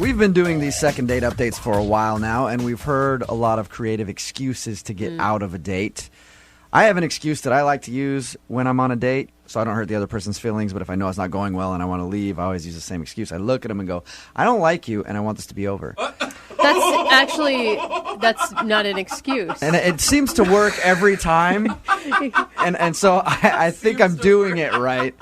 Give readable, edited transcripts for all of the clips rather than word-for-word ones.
We've been doing these second date updates for a while now, and we've heard a lot of creative excuses to get out of a date. I have an excuse that I like to use when I'm on a date, so I don't hurt the other person's feelings, but if I know it's not going well and I want to leave, I always use the same excuse. I look at them and go, I don't like you, and I want this to be over. That's not an excuse. And it seems to work every time, and so I think I'm doing it right.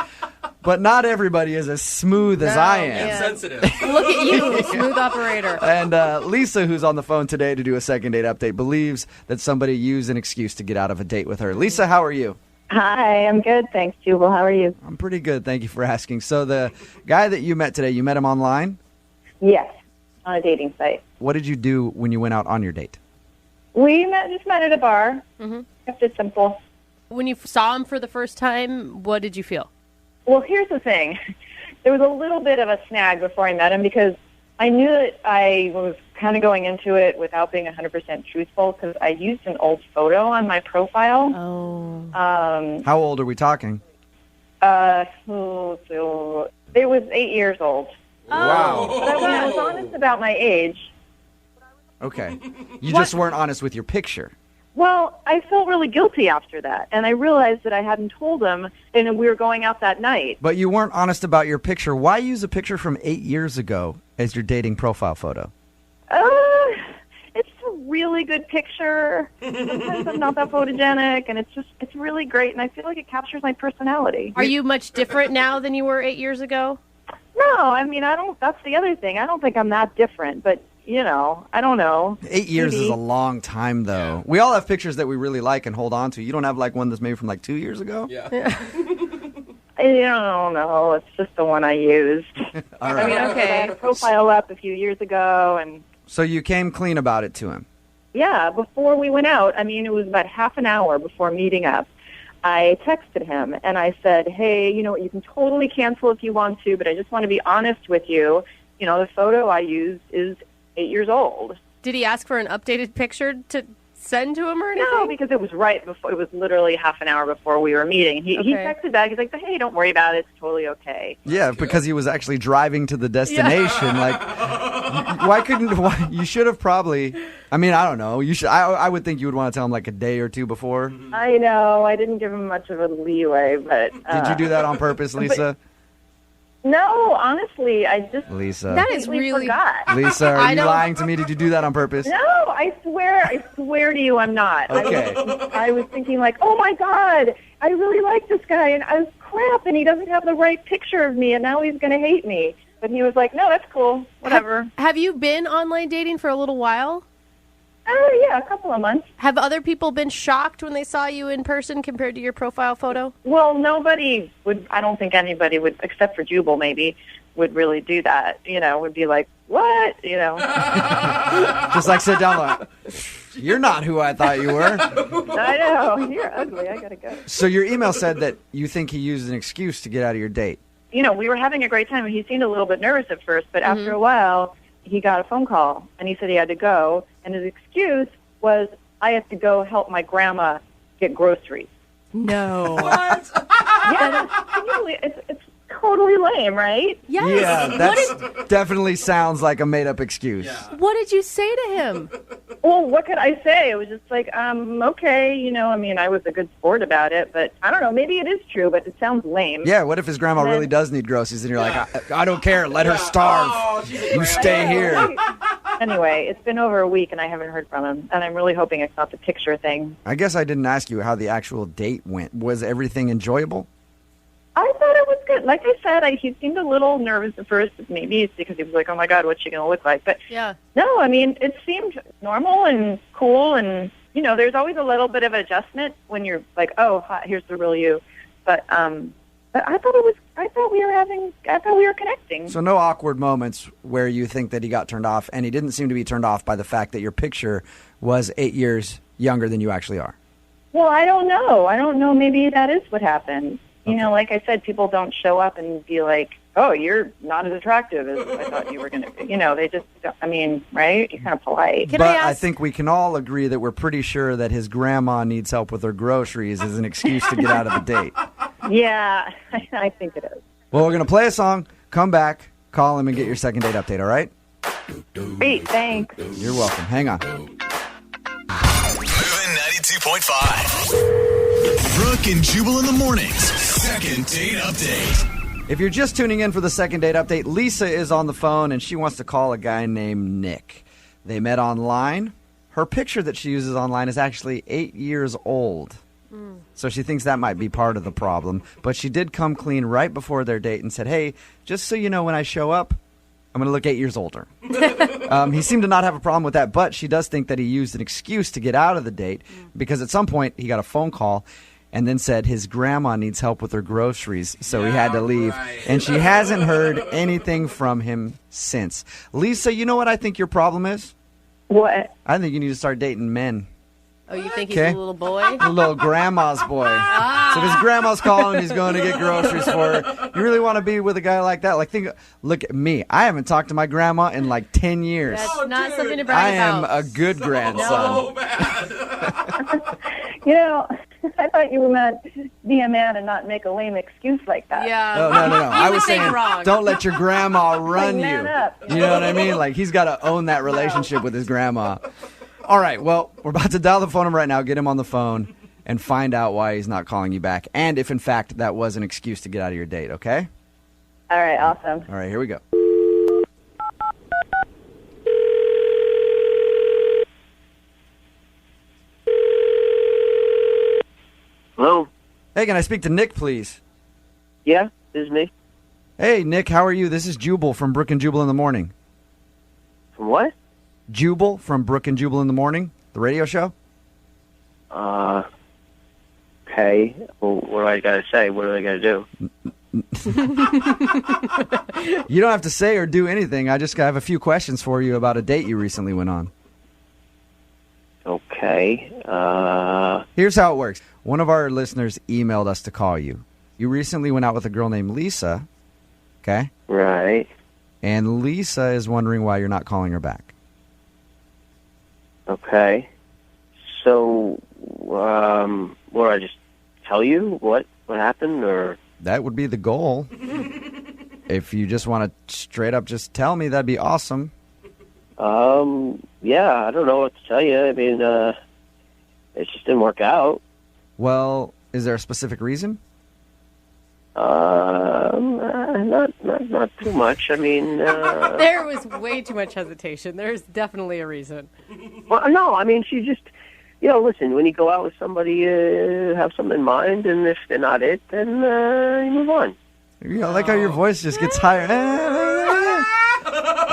But not everybody is as smooth as I am. Yeah. Sensitive. Look at you, smooth operator. And Lisa, who's on the phone today to do a second date update, believes that somebody used an excuse to get out of a date with her. Lisa, how are you? Hi, I'm good. Thanks, Jubal. How are you? I'm pretty good. Thank you for asking. So the guy that you met today, you met him online? Yes, on a dating site. What did you do when you went out on your date? We just met at a bar. Kept it simple. When you saw him for the first time, what did you feel? Well, here's the thing. There was a little bit of a snag before I met him because I knew that I was kind of going into it without being 100% truthful because I used an old photo on my profile. Oh. How old are we talking? It was 8 years old. Wow. But when I was honest about my age, Okay. You just weren't honest with your picture. well, I felt really guilty after that. And I realized that I hadn't told him, and we were going out that night. But you weren't honest about your picture. Why use a picture from 8 years ago as your dating profile photo? It's a really good picture. Sometimes I'm not that photogenic, and it's really great, and I feel like it captures my personality. Are you much different now than you were 8 years ago? No, I mean, that's the other thing. I don't think I'm that different, but, I don't know. 8 years is a long time, though. Yeah. We all have pictures that we really like and hold on to. You don't have, one that's maybe from, 2 years ago? Yeah. I don't know. It's just the one I used. All right. I mean, I had a profile up a few years ago, and... So you came clean about it to him? Yeah, before we went out, it was about half an hour before meeting up, I texted him, and I said, hey, you can totally cancel if you want to, but I just want to be honest with you. The photo I used is 8 years old. Did he ask for an updated picture to send to him or anything? No, because it was right before. It was literally half an hour before we were meeting. He texted back. He's like, "Hey, don't worry about it. It's totally okay." Yeah, because he was actually driving to the destination. Yeah. You should have probably. I don't know. You should. I would think you would want to tell him a day or two before. I know. I didn't give him much of a leeway, but did you do that on purpose, Lisa? No, honestly, I just Lisa. That is really forgot. Lisa, are you lying to me? Did you do that on purpose? No, I swear to you, I'm not. Okay. I was thinking oh my God, I really like this guy, and I was crap, and he doesn't have the right picture of me, and now he's going to hate me. But he was like, no, that's cool, whatever. Have you been online dating for a little while? Yeah, a couple of months. Have other people been shocked when they saw you in person compared to your profile photo? Well, nobody would. I don't think anybody would, except for Jubal, maybe, would really do that. Would be like, what? Just sit down. You're not who I thought you were. I know. You're ugly. I gotta go. So your email said that you think he used an excuse to get out of your date. We were having a great time, and he seemed a little bit nervous at first, but after a while, he got a phone call, and he said he had to go, and his excuse was, I have to go help my grandma get groceries. No. What? Yeah, it's totally lame, right? Yes. Yeah, that definitely sounds like a made-up excuse. Yeah. What did you say to him? Well, what could I say? It was just okay, I was a good sport about it, but I don't know, maybe it is true, but it sounds lame. Yeah, what if his grandma really does need groceries, and you're like, I don't care, let her starve. Oh, you stay here. Anyway, it's been over a week, and I haven't heard from him, and I'm really hoping it's not the picture thing. I guess I didn't ask you how the actual date went. Was everything enjoyable? I thought it was good. Like I said, he seemed a little nervous at first. Maybe it's because he was like, oh, my God, what's she going to look like? But yeah. No, it seemed normal and cool. And, there's always a little bit of adjustment when you're like, oh, hi, here's the real you. But I thought we were connecting. So no awkward moments where you think that he got turned off, and he didn't seem to be turned off by the fact that your picture was 8 years younger than you actually are. Well, I don't know. Maybe that is what happened. Okay. Like I said, people don't show up and be like, oh, you're not as attractive as I thought you were going to be. They just, right? You're kind of polite. I think we can all agree that we're pretty sure that his grandma needs help with her groceries as an excuse to get out of the date. Yeah, I think it is. Well, we're going to play a song, come back, call him, and get your second date update, all right? Great, thanks. You're welcome. Hang on. Moving 92.5. Brooke and Jubal in the mornings. Second date update. If you're just tuning in for the second date update, Lisa is on the phone and she wants to call a guy named Nick. They met online. Her picture that she uses online is actually 8 years old. So she thinks that might be part of the problem. But she did come clean right before their date and said, hey, just so you know, when I show up, I'm going to look 8 years older. He seemed to not have a problem with that, but she does think that he used an excuse to get out of the date because at some point he got a phone call and then said his grandma needs help with her groceries, so he had to leave. Right. And she hasn't heard anything from him since. Lisa, you know what I think your problem is? What? I think you need to start dating men. Oh, you think he's a little boy? A little grandma's boy. So if his grandma's calling, he's going to get groceries for her. You really want to be with a guy like that? Look at me. I haven't talked to my grandma in like 10 years. That's not something to brag about. I am a good grandson. So bad. I thought you meant be a man and not make a lame excuse like that. Yeah. No. I was saying, wrong. don't let your grandma run you. Man up. You know what I mean? Like, he's got to own that relationship with his grandma. All right, well, we're about to dial the phone number right now, get him on the phone, and find out why he's not calling you back, and if, in fact, that was an excuse to get out of your date, okay? All right, awesome. All right, here we go. Hello? Hey, can I speak to Nick, please? Yeah, this is me. Hey, Nick, how are you? This is Jubal from Brooke and Jubal in the Morning. From what? Jubal from Brooke and Jubal in the Morning, the radio show. Okay. Well, what do I got to say? What do I got to do? You don't have to say or do anything. I just have a few questions for you about a date you recently went on. Okay. Here's how it works. One of our listeners emailed us to call you. You recently went out with a girl named Lisa, okay? Right. And Lisa is wondering why you're not calling her back. Okay. So, what do I just tell you what happened, or? That would be the goal. If you just want to straight up just tell me, that'd be awesome. Yeah, I don't know what to tell you. I mean, it just didn't work out. Well, is there a specific reason? Not too much. I mean, There was way too much hesitation. There's definitely a reason. well, no, I mean, she just, listen, when you go out with somebody, have something in mind, and if they're not it, then you move on. I like how your voice just gets higher.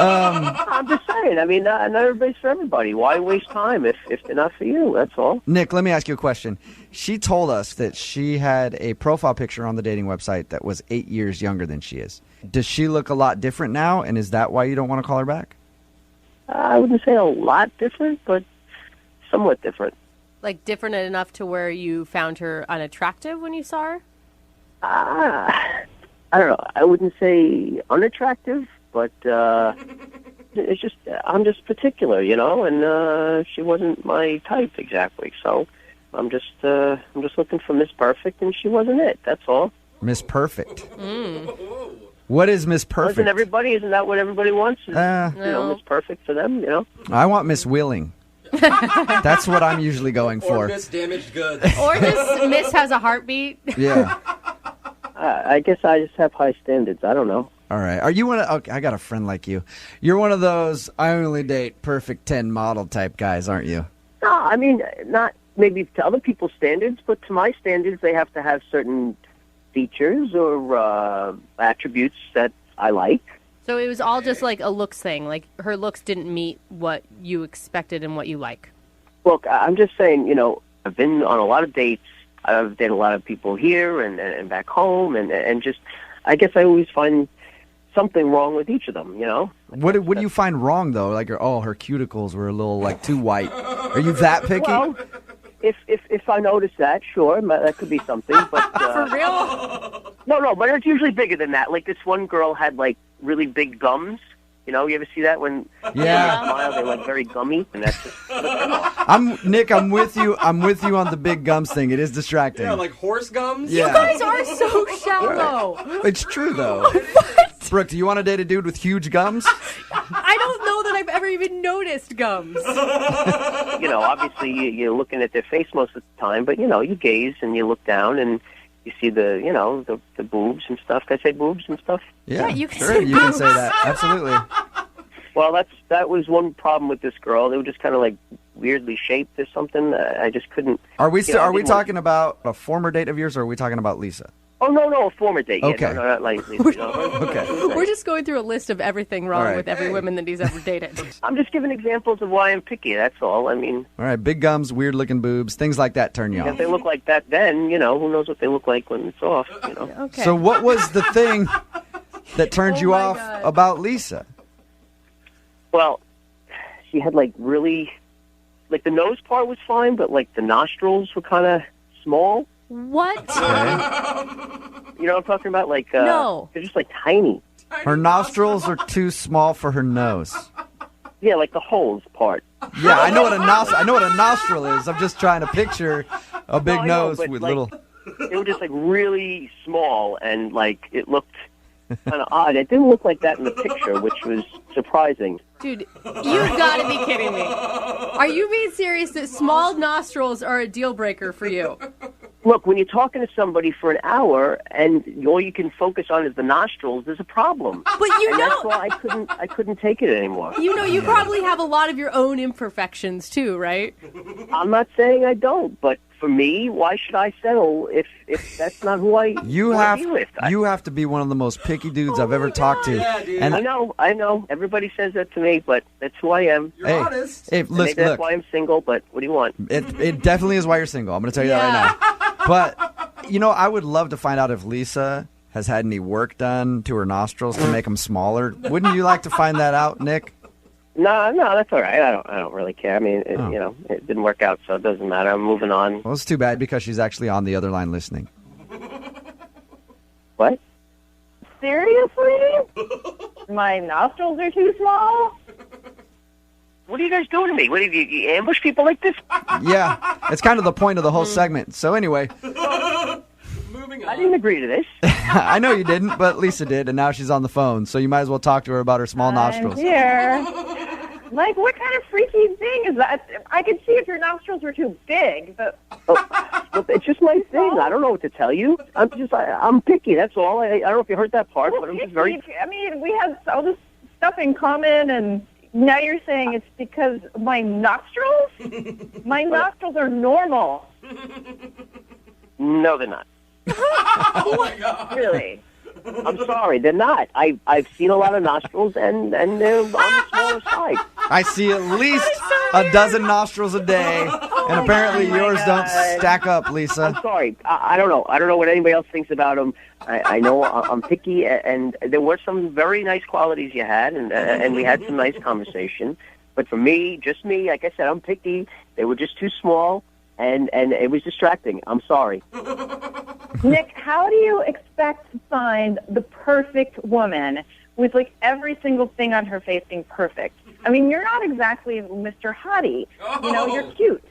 I'm just saying, I mean, not everybody's for everybody. Why waste time if they're not for you? That's all. Nick, let me ask you a question. She told us that she had a profile picture on the dating website that was 8 years younger than she is. Does she look a lot different now, and is that why you don't want to call her back? I wouldn't say a lot different, but somewhat different. Like different enough to where you found her unattractive when you saw her? I don't know. I wouldn't say unattractive, but it's just I'm just particular, and she wasn't my type exactly. So I'm just looking for Miss Perfect, and she wasn't it. That's all. Miss Perfect. What is Miss Perfect? Isn't that what everybody wants? No. Miss Perfect for them, I want Miss Willing. That's what I'm usually going for. Or Miss Damaged Goods. Or just Miss has a heartbeat? Yeah. I guess I just have high standards. I don't know. All right. Are you one of... Okay, I got a friend like you. You're one of those I only date perfect 10 model type guys, aren't you? No, I mean, not maybe to other people's standards, but to my standards, they have to have certain features or attributes that I like. So it was all just like a looks thing. Like her looks didn't meet what you expected and what you like. Look, I'm just saying, I've been on a lot of dates. I've dated a lot of people here and back home, and just, I guess I always find something wrong with each of them, What do you find wrong, though? Like, her cuticles were a little, too white. Are you that picky? Well, if I notice that, sure, that could be something. But For real? No, but it's usually bigger than that. Like, this one girl had, really big gums. You ever see that when they smile, they're very gummy, and that's just. Nick, I'm with you. I'm with you on the big gums thing. It is distracting. Yeah, like horse gums? Yeah. You guys are so shallow. It's true, though. What? Brooke, do you want to date a dude with huge gums? I don't know I've ever even noticed gums. Obviously you're looking at their face most of the time, but, you gaze and you look down and you see the boobs and stuff. Can I say boobs and stuff? Yeah, you can sure, say you can say that. Absolutely. Well, that was one problem with this girl. They were just kind of like weirdly shaped or something. I just couldn't. Are we talking about a former date of yours, or are we talking about Lisa? Oh, no, a former date. Okay. Yeah, no, not like Lisa. Okay. We're just going through a list of everything wrong with every woman that he's ever dated. I'm just giving examples of why I'm picky, that's all. I mean... All right, big gums, weird-looking boobs, things like that turn you If off. they look like that then, who knows what they look like when it's off, Okay. So what was the thing that turned you off about Lisa? Well, she had, really... the nose part was fine, but, the nostrils were kind of small. What? You know what I'm talking about? No. They're just, tiny. Her nostrils are too small for her nose. Yeah, the holes part. Yeah, I know what a nostril is. I'm just trying to picture a big No, I know, nose but, with little... They were just, really small, and, it looked kind of odd. It didn't look like that in the picture, which was surprising. Dude, you've got to be kidding me. Are you being serious that small nostrils are a deal breaker for you? Look, when you're talking to somebody for an hour and all you can focus on is the nostrils, there's a problem. But that's why I couldn't take it anymore. You probably have a lot of your own imperfections too, right? I'm not saying I don't, but for me, why should I settle if that's not who I You want have to be with? you have to be one of the most picky dudes I've ever talked to. Yeah, dude. And I know. Everybody says that to me, but that's who I am. You're hey, honest. hey, Maybe listen, that's look. why I'm single, but what do you want? It definitely is why you're single. I'm going to tell you that right now. But, I would love to find out if Lisa has had any work done to her nostrils to make them smaller. Wouldn't you like to find that out, Nick? No, that's all right. I don't really care. I mean, it didn't work out, so it doesn't matter. I'm moving on. Well, it's too bad because she's actually on the other line listening. What? Seriously? My nostrils are too small? What are you guys doing to me? What, you ambush people like this? Yeah, it's kind of the point of the whole segment. So anyway, Moving on. I didn't agree to this. I know you didn't, but Lisa did, and now she's on the phone. So you might as well talk to her about her small nostrils. I'm here. What kind of freaky thing is that? I could see if your nostrils were too big, but... Well, it's just my thing. I don't know what to tell you. I'm picky, that's all. I don't know if you heard that part, but I'm just very... I mean, we have all this stuff in common, and now you're saying it's because of my nostrils? My nostrils are normal. No, they're not. Oh my God. Really? I'm sorry, they're not. I've seen a lot of nostrils, and they're on the smaller side. I see at least a dozen nostrils a day, and apparently yours don't stack up, Lisa. I'm sorry. I don't know. I don't know what anybody else thinks about them. I know I'm picky, and there were some very nice qualities you had, and we had some nice conversation. But for me, just me, like I said, I'm picky. They were just too small, and it was distracting. I'm sorry. Nick, how do you expect to find the perfect woman with every single thing on her face being perfect? I mean, you're not exactly Mr. Hottie. You're cute.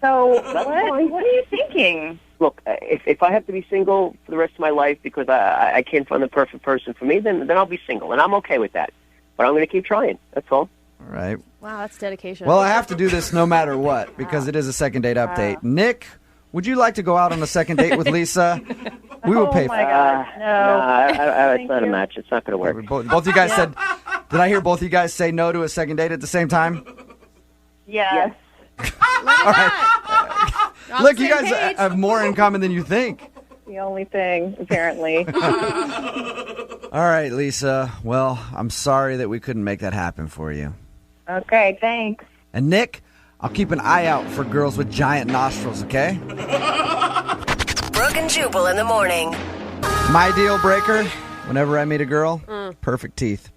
So what are you thinking? Look, if I have to be single for the rest of my life because I can't find the perfect person for me, then I'll be single, and I'm okay with that. But I'm going to keep trying. That's all. All right. Wow, that's dedication. Well, I have to do this no matter what because it is a second date update. Nick, would you like to go out on a second date with Lisa? We will pay Oh for my it. God, no. It's not a match. It's not going to work. Both of you guys said, did I hear both of you guys say no to a second date at the same time? Yes. Look at that. On Look, the you same guys page. have more in common than you think. The only thing, apparently. All right, Lisa. Well, I'm sorry that we couldn't make that happen for you. Okay, thanks. And Nick, I'll keep an eye out for girls with giant nostrils, okay? Brooke and Jubal in the morning. My deal breaker, whenever I meet a girl, perfect teeth.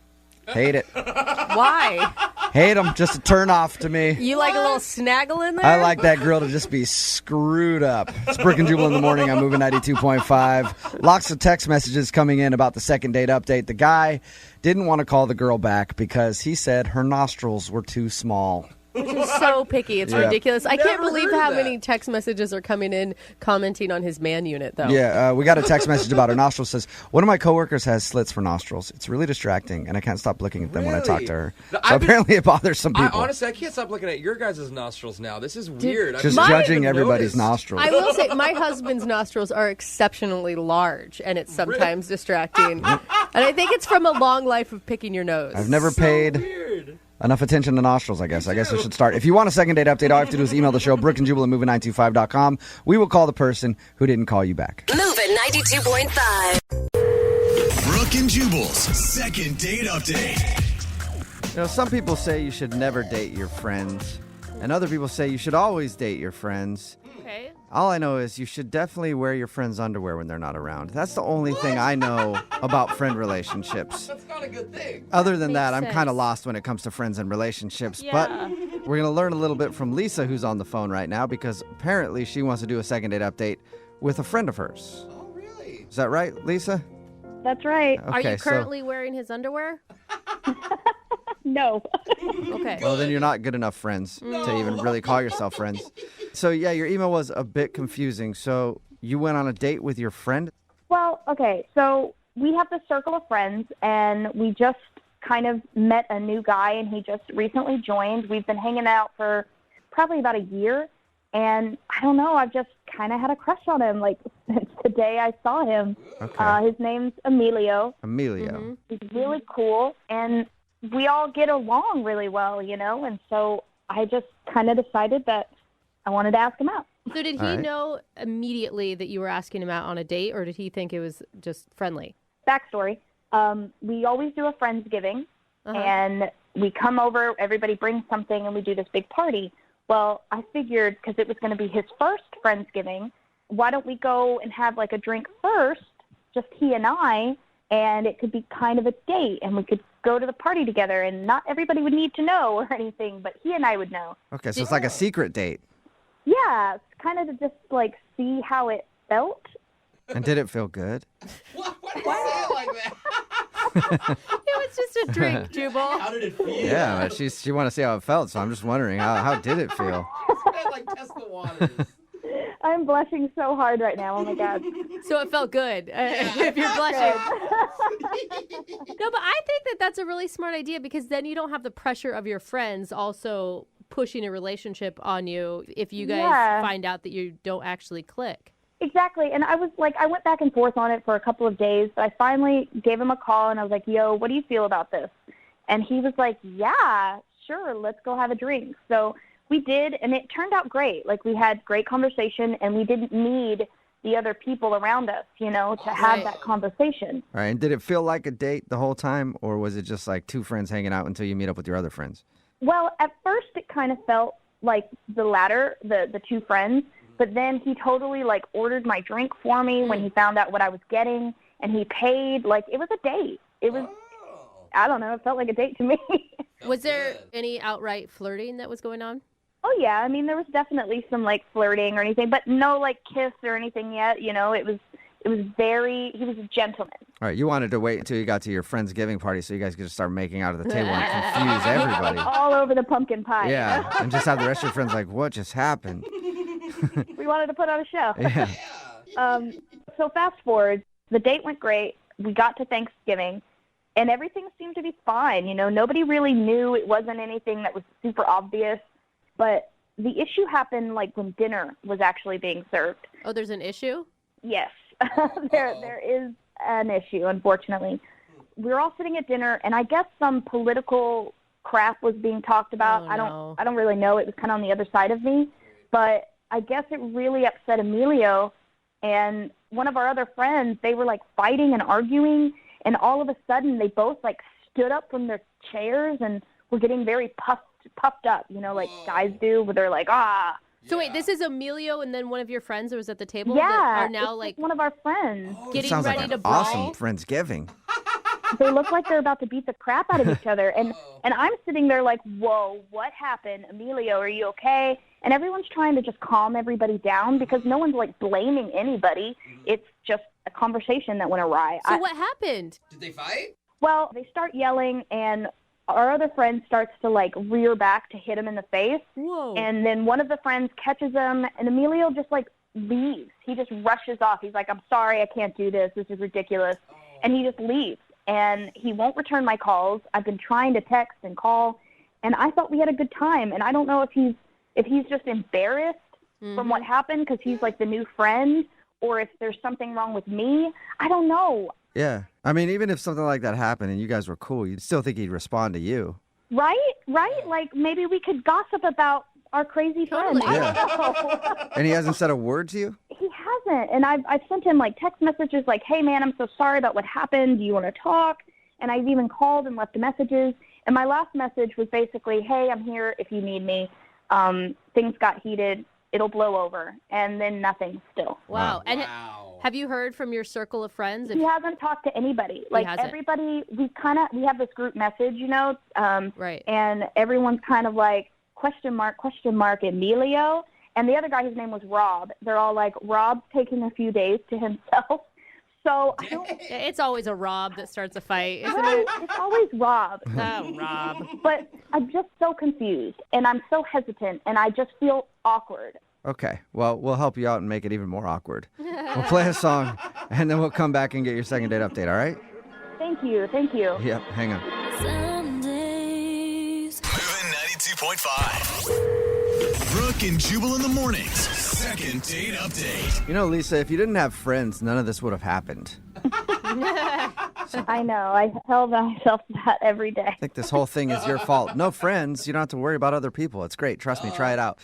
Hate it. Why? Hate them, just a turn off to me. You like a little snaggle in there? I like that girl to just be screwed up. It's Brooke and Jubal in the morning. I'm moving 92.5. Lots of text messages coming in about the second date update. The guy didn't want to call the girl back because he said her nostrils were too small. Which is so picky. It's ridiculous. I can't Never believe heard how that. many text messages are coming in commenting on his man unit, though. Yeah, we got a text message about her nostrils. Says, one of my coworkers has slits for nostrils. It's really distracting, and I can't stop looking at them when I talk to her. No, So apparently it bothers some I people. honestly, I can't stop looking at your guys' nostrils now. This is weird. I Just didn't judging even everybody's notice. nostrils. I will say my husband's nostrils are exceptionally large, and it's sometimes distracting. And I think it's from a long life of picking your nose. I've never paid Weird. enough attention to nostrils, I guess. I guess I should start. If you want a second date update, all you have to do is email the show, Brooke and Jubal at moving925.com. We will call the person who didn't call you back. Moving 92.5. Brooke and Jubal's second date update. You know, some people say you should never date your friends, and other people say you should always date your friends. Okay. All I know is you should definitely wear your friends' underwear when they're not around. That's the only thing I know about friend relationships. That's not a good thing. Other than that, I'm Makes kind of sense. lost when it comes to friends and relationships. Yeah. But we're going to learn a little bit from Lisa, who's on the phone right now, because apparently she wants to do a second date update with a friend of hers. Oh, really? Is that right, Lisa? That's right. Are Okay, you currently wearing his underwear? No. Okay. Well, then you're not good enough friends to even really call yourself friends. So, yeah, your email was a bit confusing. So you went on a date with your friend? Well, okay, so we have this circle of friends, and we just kind of met a new guy, and he just recently joined. We've been hanging out for probably about a year, and I don't know, I've just kind of had a crush on him, like, since the day I saw him. Okay. His name's Emilio. Emilio. He's really cool, and we all get along really well, you know, and so I just kind of decided that I wanted to ask him out. So did he All right. know immediately that you were asking him out on a date, or did he think it was just friendly? Backstory, we always do a Friendsgiving, and we come over, everybody brings something, and we do this big party. Well, I figured because it was going to be his first Friendsgiving, why don't we go and have like a drink first, just he and I, and it could be kind of a date, and we could go to the party together, and not everybody would need to know or anything, but he and I would know. Okay, so it's like a secret date. Yeah, it's kind of to just like see how it felt. And did it feel good? Why do you say it like that? It was just a drink, Jubal. How did it feel? Yeah, but she wanted to see how it felt, so I'm just wondering, how did it feel? Like, test the waters. I'm blushing so hard right now. Oh my God. So it felt good, if you're blushing. No, but I think that that's a really smart idea, because then you don't have the pressure of your friends also pushing a relationship on you if you guys find out that you don't actually click. Exactly. And I was like, I went back and forth on it for a couple of days, but I finally gave him a call and I was like, yo, what do you feel about this? And he was like, yeah, sure, let's go have a drink. So we did, and it turned out great. Like, we had great conversation, and we didn't need the other people around us, you know, to have that conversation. All right, and did it feel like a date the whole time, or was it just like two friends hanging out until you meet up with your other friends? Well, at first it kind of felt like the latter, the two friends, but then he totally like ordered my drink for me when he found out what I was getting, and he paid. Like, it was a date. It was, I don't know, it felt like a date to me. Was there any outright flirting that was going on? Oh, yeah. I mean, there was definitely some, like, flirting or anything, but no, like, kiss or anything yet. You know, it was very, he was a gentleman. All right, you wanted to wait until you got to your Friendsgiving party so you guys could just start making out at the table and confuse everybody. All over the pumpkin pie. Yeah, You know? and just have the rest of your friends like, what just happened? We wanted to put on a show. Yeah. So fast forward, the date went great. We got to Thanksgiving, and everything seemed to be fine. You know, nobody really knew. It wasn't anything that was super obvious. But the issue happened, like, when dinner was actually being served. Oh, there's an issue? Yes, there is an issue, unfortunately. We were all sitting at dinner, and I guess some political crap was being talked about. Oh, no. I don't really know. It was kind of on the other side of me. But I guess it really upset Emilio, and one of our other friends, they were, like, fighting and arguing, and all of a sudden they both, like, stood up from their chairs and were getting very puffed up, you know, like guys do, where they're like, ah. So wait, this is Emilio and then one of your friends that was at the table Yeah, that are now it's like one of our friends. getting Sounds ready like to an brawl? awesome Friendsgiving. They look like they're about to beat the crap out of each other. And I'm sitting there like, whoa, what happened? Emilio, are you okay? And everyone's trying to just calm everybody down because no one's like blaming anybody. It's just a conversation that went awry. So what happened? Did they fight? Well, they start yelling, and our other friend starts to, like, rear back to hit him in the face. Whoa. And then one of the friends catches him, and Emilio just, like, leaves. He just rushes off. He's like, I'm sorry, I can't do this. This is ridiculous. And he just leaves. And he won't return my calls. I've been trying to text and call, and I thought we had a good time. And I don't know if he's just embarrassed from what happened because he's, like, the new friend, or if there's something wrong with me. I don't know. Yeah. I mean, even if something like that happened and you guys were cool, you'd still think he'd respond to you. Right? Like, maybe we could gossip about our crazy friend. Totally. I don't know. And he hasn't said a word to you? He hasn't. And I've sent him, like, text messages like, hey, man, I'm so sorry about what happened. Do you want to talk? And I've even called and left messages. And my last message was basically, hey, I'm here if you need me. Things got heated. It'll blow over. And then nothing still. Wow. And have you heard from your circle of friends? He hasn't talked to anybody. Like, everybody, we have this group message, you know? Right. And everyone's kind of like, question mark, Emilio. And the other guy, his name was Rob. They're all like, Rob's taking a few days to himself. So I don't... It's always a Rob that starts a fight, isn't Right, it? it's always Rob. Oh, Rob. But I'm just so confused, and I'm so hesitant, and I just feel awkward. Okay. Well, we'll help you out and make it even more awkward. We'll play a song, and then we'll come back and get your second date update, all right? Thank you. Yep, hang on. Moving 92.5. Brooke and Jubal in the mornings. Second date update. You know, Lisa, if you didn't have friends, none of this would have happened. I know. I tell myself that every day. I think this whole thing is your fault. No friends, you don't have to worry about other people. It's great. Trust me, try it out.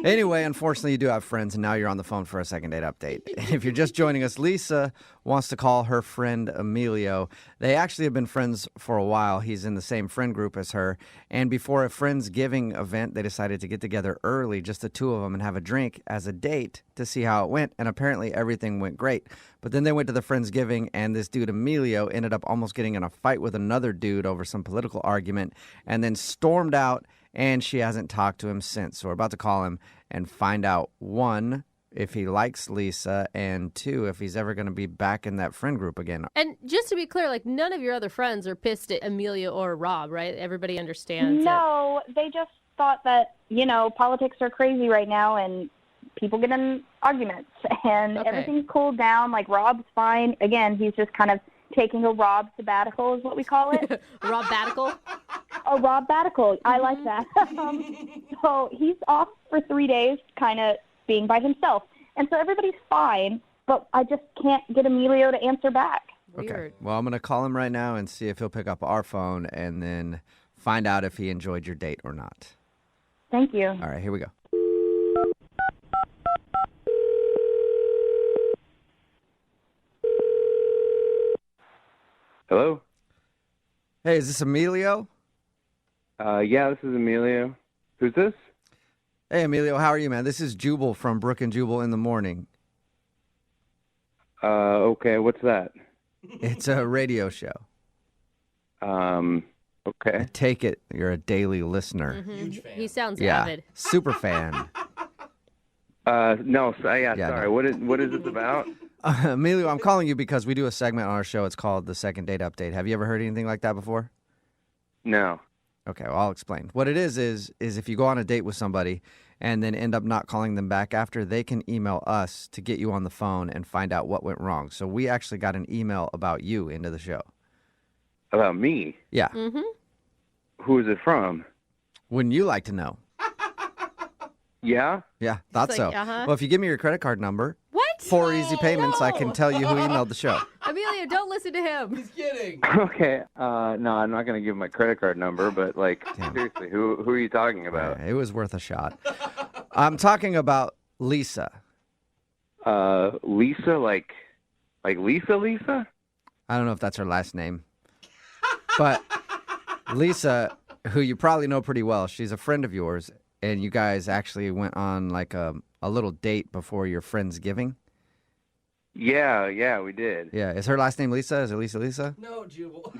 Anyway, unfortunately, you do have friends, and now you're on the phone for a second date update. If you're just joining us, Lisa wants to call her friend Emilio. They actually have been friends for a while. He's in the same friend group as her. And before a Friendsgiving event, they decided to get together early, just the two of them, and have a drink as a date to see how it went. And apparently everything went great. But then they went to the Friendsgiving, and this dude Emilio ended up almost getting in a fight with another dude over some political argument and then stormed out, and she hasn't talked to him since. So we're about to call him and find out, one, if he likes Lisa, and two, if he's ever going to be back in that friend group again. And just to be clear, like, none of your other friends are pissed at Emilio or Rob, right? Everybody understands No, they just thought that, you know, politics are crazy right now, and people get in arguments, and everything's cooled down. Like, Rob's fine. Again, he's just kind of taking a Rob sabbatical is what we call it. Rob Batical? A Rob Batical. I like that. So he's off for 3 days, kind of being by himself. And so everybody's fine, but I just can't get Emilio to answer back. Weird. Okay. Well, I'm going to call him right now and see if he'll pick up our phone and then find out if he enjoyed your date or not. Thank you. All right, here we go. Hello? Hey, is this Emilio? Yeah, this is Emilio. Who's this? Hey, Emilio, how are you, man? This is Jubal from Brooke and Jubal in the morning. Okay, what's that? It's a radio show. Okay. I take it you're a daily listener. Huge fan. He sounds Yeah, avid. super fan. No, sorry. No. What is this about? Emilio, I'm calling you because we do a segment on our show. It's called the Second Date Update. Have you ever heard anything like that before? No. Okay, well, I'll explain. What it is if you go on a date with somebody and then end up not calling them back after, they can email us to get you on the phone and find out what went wrong. So we actually got an email about you into the show. About me? Yeah. Mm-hmm. Who is it from? Wouldn't you like to know? Yeah? Yeah, thought like, so. uh-huh. Well, if you give me your credit card number, What? 4 easy payments, I can tell you who emailed the show. Emilio, don't listen to him. He's kidding. Okay. No, I'm not going to give my credit card number, but, like, seriously, who are you talking about? It was worth a shot. I'm talking about Lisa. Lisa, like Lisa? I don't know if that's her last name. But Lisa, who you probably know pretty well, she's a friend of yours, and you guys actually went on like a little date before your Friendsgiving. Yeah, we did. Yeah, is her last name Lisa? Is it Lisa? No, Jubal.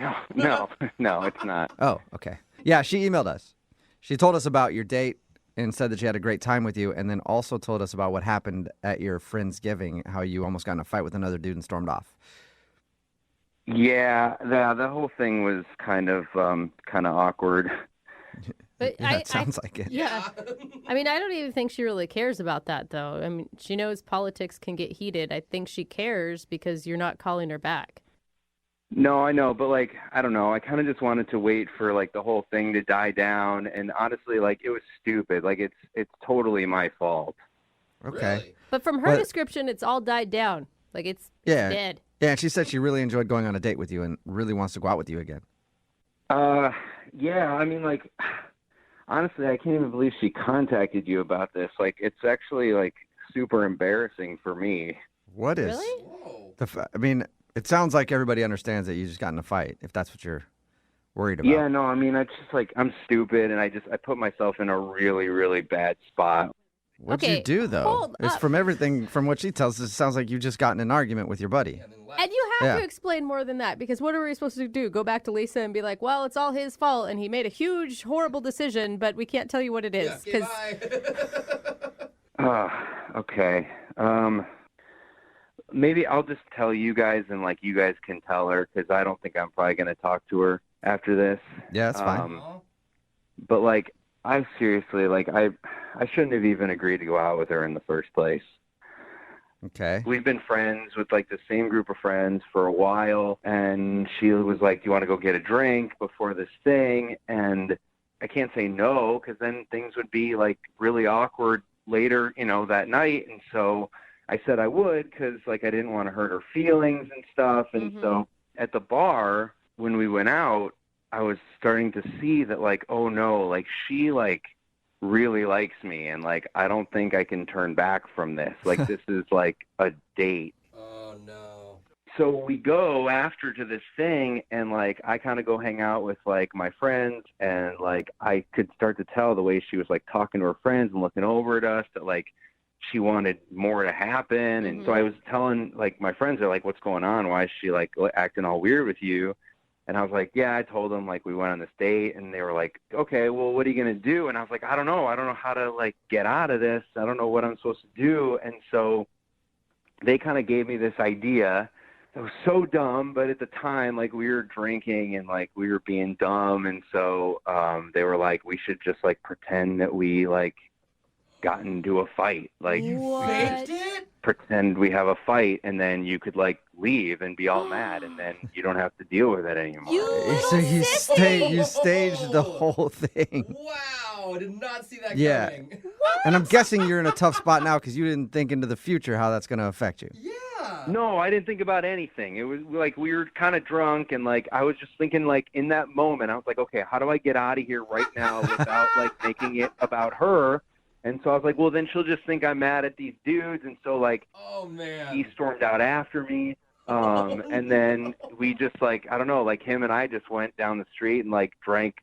No, it's not. Oh, okay. Yeah, she emailed us. She told us about your date and said that she had a great time with you, and then also told us about what happened at your Friendsgiving, how you almost got in a fight with another dude and stormed off. Yeah, the whole thing was kind of awkward. But Yeah, it sounds like it. Yeah. I mean, I don't even think she really cares about that, though. I mean, she knows politics can get heated. I think she cares because you're not calling her back. No, I know, but like, I don't know. I kind of just wanted to wait for like the whole thing to die down, and honestly, like, it was stupid. Like, it's totally my fault. Okay. Really? But from her description, it's all died down. Like, it's dead. Yeah, and she said she really enjoyed going on a date with you and really wants to go out with you again. Yeah, I mean, like, honestly, I can't even believe she contacted you about this. Like, it's actually like super embarrassing for me. What is? Really? Whoa. I mean, it sounds like everybody understands that you just got in a fight, if that's what you're worried about. Yeah, no, I mean, I just like, I'm stupid, and I put myself in a really, really bad spot. What'd Okay, you do, though? hold It's up. from what she tells us, it sounds like you just got in an argument with your buddy. And you have Yeah. to explain more than that, because what are we supposed to do? Go back to Lisa and be like, well, it's all his fault, and he made a huge, horrible decision, but we can't tell you what it is. Okay, 'cause- bye. Okay. Maybe I'll just tell you guys, and like, you guys can tell her, because I don't think I'm probably going to talk to her after this. Yeah, that's fine. But like, I seriously, like, I shouldn't have even agreed to go out with her in the first place. Okay. We've been friends with like the same group of friends for a while, and she was like, do you want to go get a drink before this thing? And I can't say no, because then things would be like really awkward later, that night. And so I said I would, because like, I didn't want to hurt her feelings and stuff. And so at the bar, when we went out, I was starting to see that, like, oh no, like, she like really likes me, and like, I don't think I can turn back from this. Like, this is like a date. Oh, no. So we go after to this thing, and like, I kind of go hang out with like my friends, and like, I could start to tell the way she was like talking to her friends and looking over at us that like she wanted more to happen. And so I was telling like my friends, are like, what's going on? Why is she like acting all weird with you? And I was like, yeah, I told them, like, we went on this date, and they were like, okay, well, what are you going to do? And I was like, I don't know how to, like, get out of this. I don't know what I'm supposed to do. And so they kind of gave me this idea that was so dumb, but at the time, like, we were drinking and, like, we were being dumb. And so they were like, we should just, like, pretend that we, like, got into a fight. Like, What? pretend we have a fight, and then you could like leave and be all mad, and then you don't have to deal with it anymore. So you staged the whole thing. Wow, I did not see that Yeah. coming. And I'm guessing you're in a tough spot now because you didn't think into the future how that's going to affect you. Yeah. No, I didn't think about anything. It was like we were kind of drunk, and like I was just thinking, like, in that moment, I was like, okay, how do I get out of here right now without like making it about her? And so I was like, well, then she'll just think I'm mad at these dudes. And so, like, Oh, man. he stormed out after me. And then we just, like, I don't know, like, him and I just went down the street and, like, drank,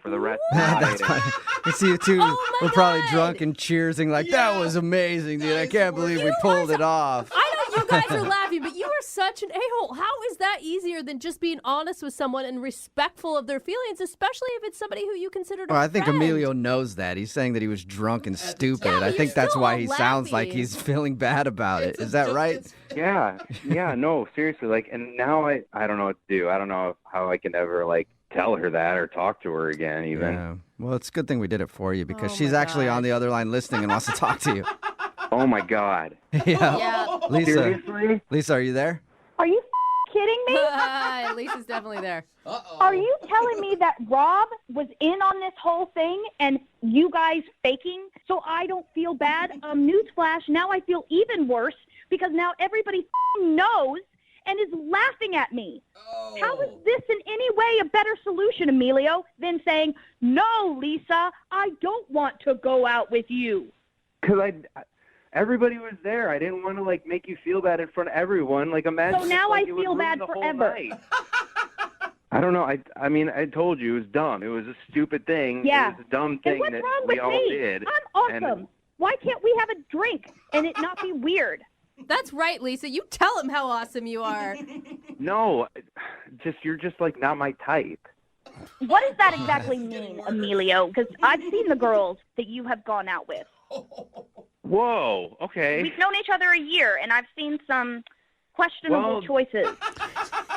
for the rest of the night. That's funny. You see you two Oh my were probably God. drunk and cheersing like, that Yeah. was amazing, dude. That I is can't the believe we worst. pulled it off. I know you guys are laughing, but you are such an a-hole. How is that easier than just being honest with someone and respectful of their feelings, especially if it's somebody who you considered a Well, I think friend? Emilio knows that. He's saying that he was drunk and stupid. Yeah, I but think you're that's still why he sounds like laughing. he's feeling bad about it. It's Is that just- right? it's- Yeah, no, seriously. Like, and now I don't know what to do. I don't know how I can ever, like, tell her that or talk to her again, even. Yeah. Well, it's a good thing we did it for you because Oh she's my actually on gosh. the other line listening and wants to talk to you. Oh, my God. Yeah. Yeah. Lisa, Seriously? Lisa, are you there? Are you kidding me? Lisa's definitely there. Uh-oh. Are you telling me that Rob was in on this whole thing and you guys faking so I don't feel bad? Newsflash, now I feel even worse because now everybody knows and is laughing at me. Oh. How is this in any way a better solution, Emilio, than saying, no, Lisa, I don't want to go out with you? Because everybody was there. I didn't want to, like, make you feel bad in front of everyone. Like, imagine. So now like, I it would feel ruin bad the whole forever. night. I don't know. I mean, I told you it was dumb. It was a stupid thing. Yeah. It was a dumb And thing what's that wrong we with all me? did. I'm awesome. And- Why can't we have a drink and it not be weird? That's right, Lisa. You tell him how awesome you are. No, you're just like not my type. What does that exactly mean, Emilio? Because I've seen the girls that you have gone out with. Whoa. Okay. We've known each other a year, and I've seen some questionable Well- choices.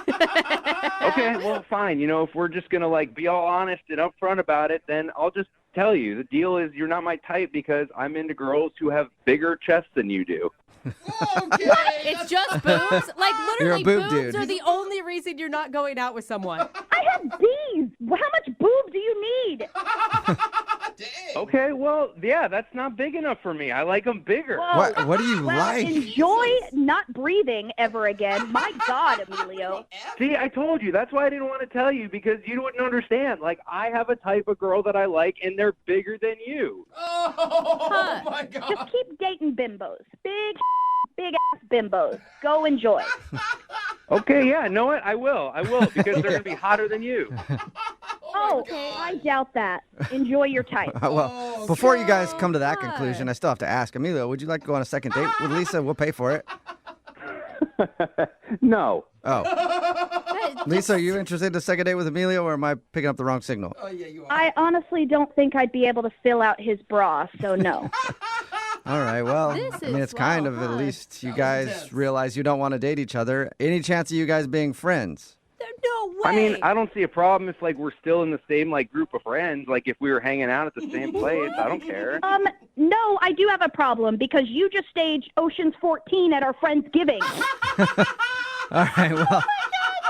Okay, well, fine. If we're just going to, like, be all honest and upfront about it, then I'll just tell you. The deal is you're not my type because I'm into girls who have bigger chests than you do. Okay. It's just boobs? Like, You're a literally, boob boobs dude. are the only reason you're not going out with someone. I have B's. How much boob do you need? Dang. Okay, well, yeah, that's not big enough for me. I like them bigger. Whoa. What do you Well, like? enjoy not breathing ever again. My God, Emilio. See, I told you. That's why I didn't want to tell you, because you wouldn't understand. Like, I have a type of girl that I like, and they're bigger than you. Oh, my God. Just keep dating bimbos. Big ass bimbos. Go enjoy. Okay, yeah, know what? I will, because they're going to be hotter than you. Oh, I doubt that. Enjoy your type. Well, before you guys come to that conclusion, I still have to ask. Emilio, would you like to go on a second date with Lisa? We'll pay for it. No. Oh. Lisa, are you interested in a second date with Emilio, or am I picking up the wrong signal? Oh, yeah, you are. I honestly don't think I'd be able to fill out his bra, so no. All right, well, This I mean, is it's kind wild, of at huh? least you That was guys intense. realize you don't want to date each other. Any chance of you guys being friends? There's no way. I mean, I don't see a problem if, like, we're still in the same, like, group of friends. Like, if we were hanging out at the same place, I don't care. No, I do have a problem because you just staged Ocean's 14 at our Friendsgiving. All right, well,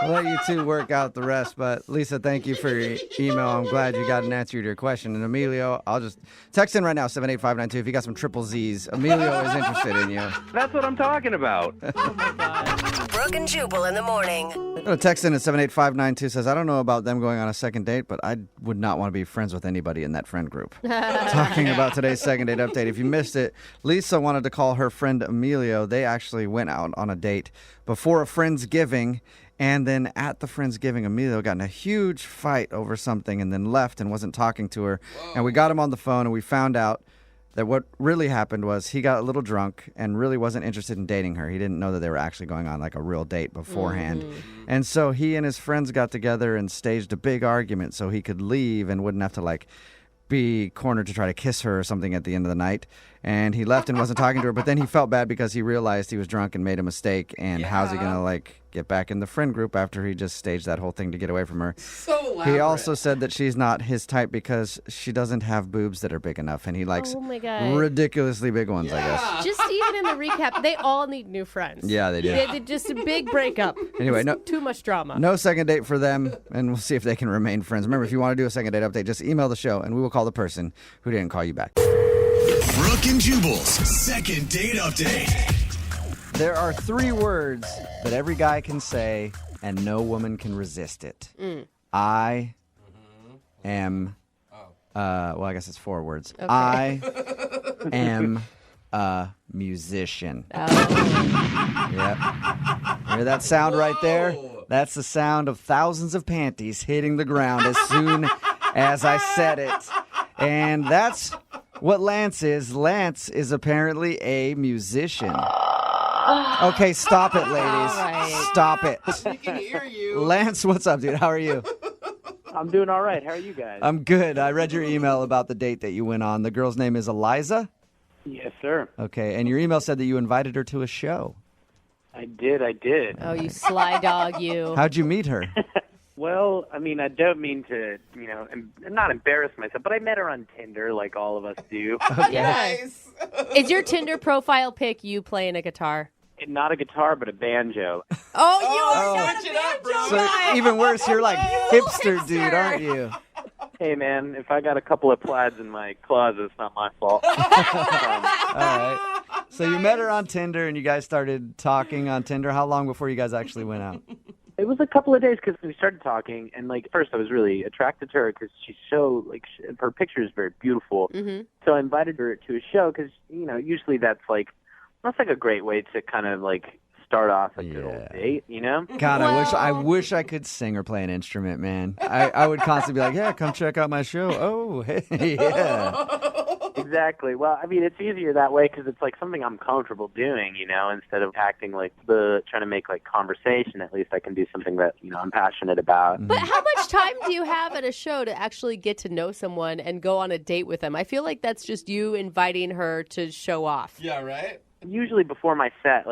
I'll let you two work out the rest. But, Lisa, thank you for your email. I'm glad you got an answer to your question. And, Emilio, I'll just text in right now, 78592, if you got some triple Zs. Emilio is interested in you. That's what I'm talking about. Brooke and Jubal in the morning. A text in at 78592 says, I don't know about them going on a second date, but I would not want to be friends with anybody in that friend group. Talking about today's second date update. If you missed it, Lisa wanted to call her friend Emilio. They actually went out on a date before a Friendsgiving, and then at the Friendsgiving, Emilio got in a huge fight over something and then left and wasn't talking to her. Whoa. And we got him on the phone, and we found out that what really happened was he got a little drunk and really wasn't interested in dating her. He didn't know that they were actually going on like a real date beforehand. And so he and his friends got together and staged a big argument so he could leave and wouldn't have to like be cornered to try to kiss her or something at the end of the night. And he left and wasn't talking to her, but then he felt bad because he realized he was drunk and made a mistake. And how's he going to like get back in the friend group after he just staged that whole thing to get away from her? So elaborate. He also said that she's not his type because she doesn't have boobs that are big enough, and he likes Oh, my God. ridiculously big ones, I guess. Just even in the recap, they all need new friends. Yeah, they do. They did just a big breakup. Anyway, Just no- too much drama. No second date for them, and we'll see if they can remain friends. Remember, if you want to do a second date update, just email the show, and we will call the person who didn't call you back. Brooke and Jubal's second date update. There are 3 words that every guy can say, and no woman can resist it. I am, well, I guess it's 4 words. Okay. I am a musician. Yep. Hear that sound right there? That's the sound of thousands of panties hitting the ground as soon as I said it. And that's what Lance is. Lance is apparently a musician. Okay, stop it, ladies. right. Stop it. We can hear you. Lance, what's up, dude? How are you? I'm doing all right. How are you guys? I'm good. I read your email about the date that you went on. The girl's name is Eliza? Yes, sir. Okay, and your email said that you invited her to a show. I did. Oh, you sly dog, you. How'd you meet her? Well, I mean, I don't mean to, not embarrass myself, but I met her on Tinder like all of us do. Nice. Is your Tinder profile pic you playing a guitar? Not a guitar, but a banjo. Oh, you Oh, are switch it up, bro. So even worse, you're like hipster dude, aren't you? Hey, man, if I got a couple of plaids in my closet, it's not my fault. All right. So you met her on Tinder, and you guys started talking on Tinder. How long before you guys actually went out? It was a couple of days because we started talking, and first I was really attracted to her because she's so her picture is very beautiful. Mm-hmm. So I invited her to a show because usually that's like a great way to kind of start off a good old date, God, I wish I could sing or play an instrument, man. I would constantly be like, yeah, come check out my show. Oh, hey, yeah. Exactly. Well, I mean, it's easier that way because it's something I'm comfortable doing, instead of acting trying to make conversation. At least I can do something that, I'm passionate about. But how much time do you have at a show to actually get to know someone and go on a date with them? I feel like that's just you inviting her to show off. Yeah, right? Usually before my set,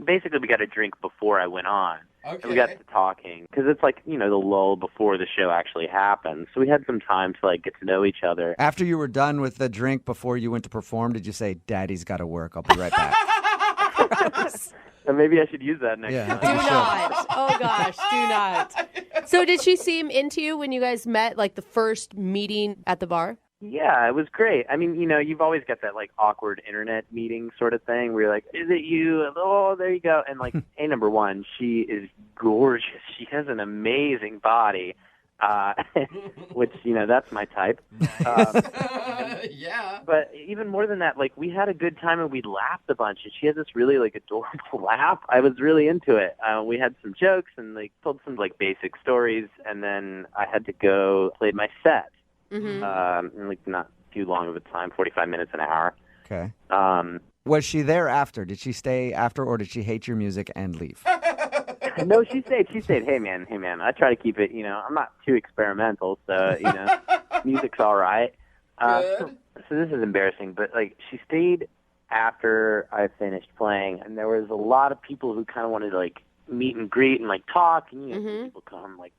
basically we got a drink before I went on. Okay. And we got to talking because it's like, the lull before the show actually happens. So we had some time to like get to know each other. After you were done with the drink before you went to perform, did you say, Daddy's got to work, I'll be right back? And maybe I should use that next Yeah. time. Do not. Oh, gosh, do not. So did she seem into you when you guys met, like the first meeting at the bar? Yeah, it was great. I mean, you've always got that like awkward internet meeting sort of thing where you're like, is it you? Oh, there you go. And like, hey, number one, she is gorgeous. She has an amazing body, which, that's my type. Yeah. But even more than that, like we had a good time and we laughed a bunch. And she had this really like adorable laugh. I was really into it. We had some jokes and like told some like basic stories. And then I had to go play my set. Mm-hmm. Like not too long of a time, 45 minutes, an hour. Okay. Was she there after? Did she stay after, or did she hate your music and leave? No, she stayed. Hey man, I try to keep it, I'm not too experimental, so, music's all right. So this is embarrassing, but like she stayed after I finished playing, and there was a lot of people who kind of wanted to like meet and greet and like talk, and people come like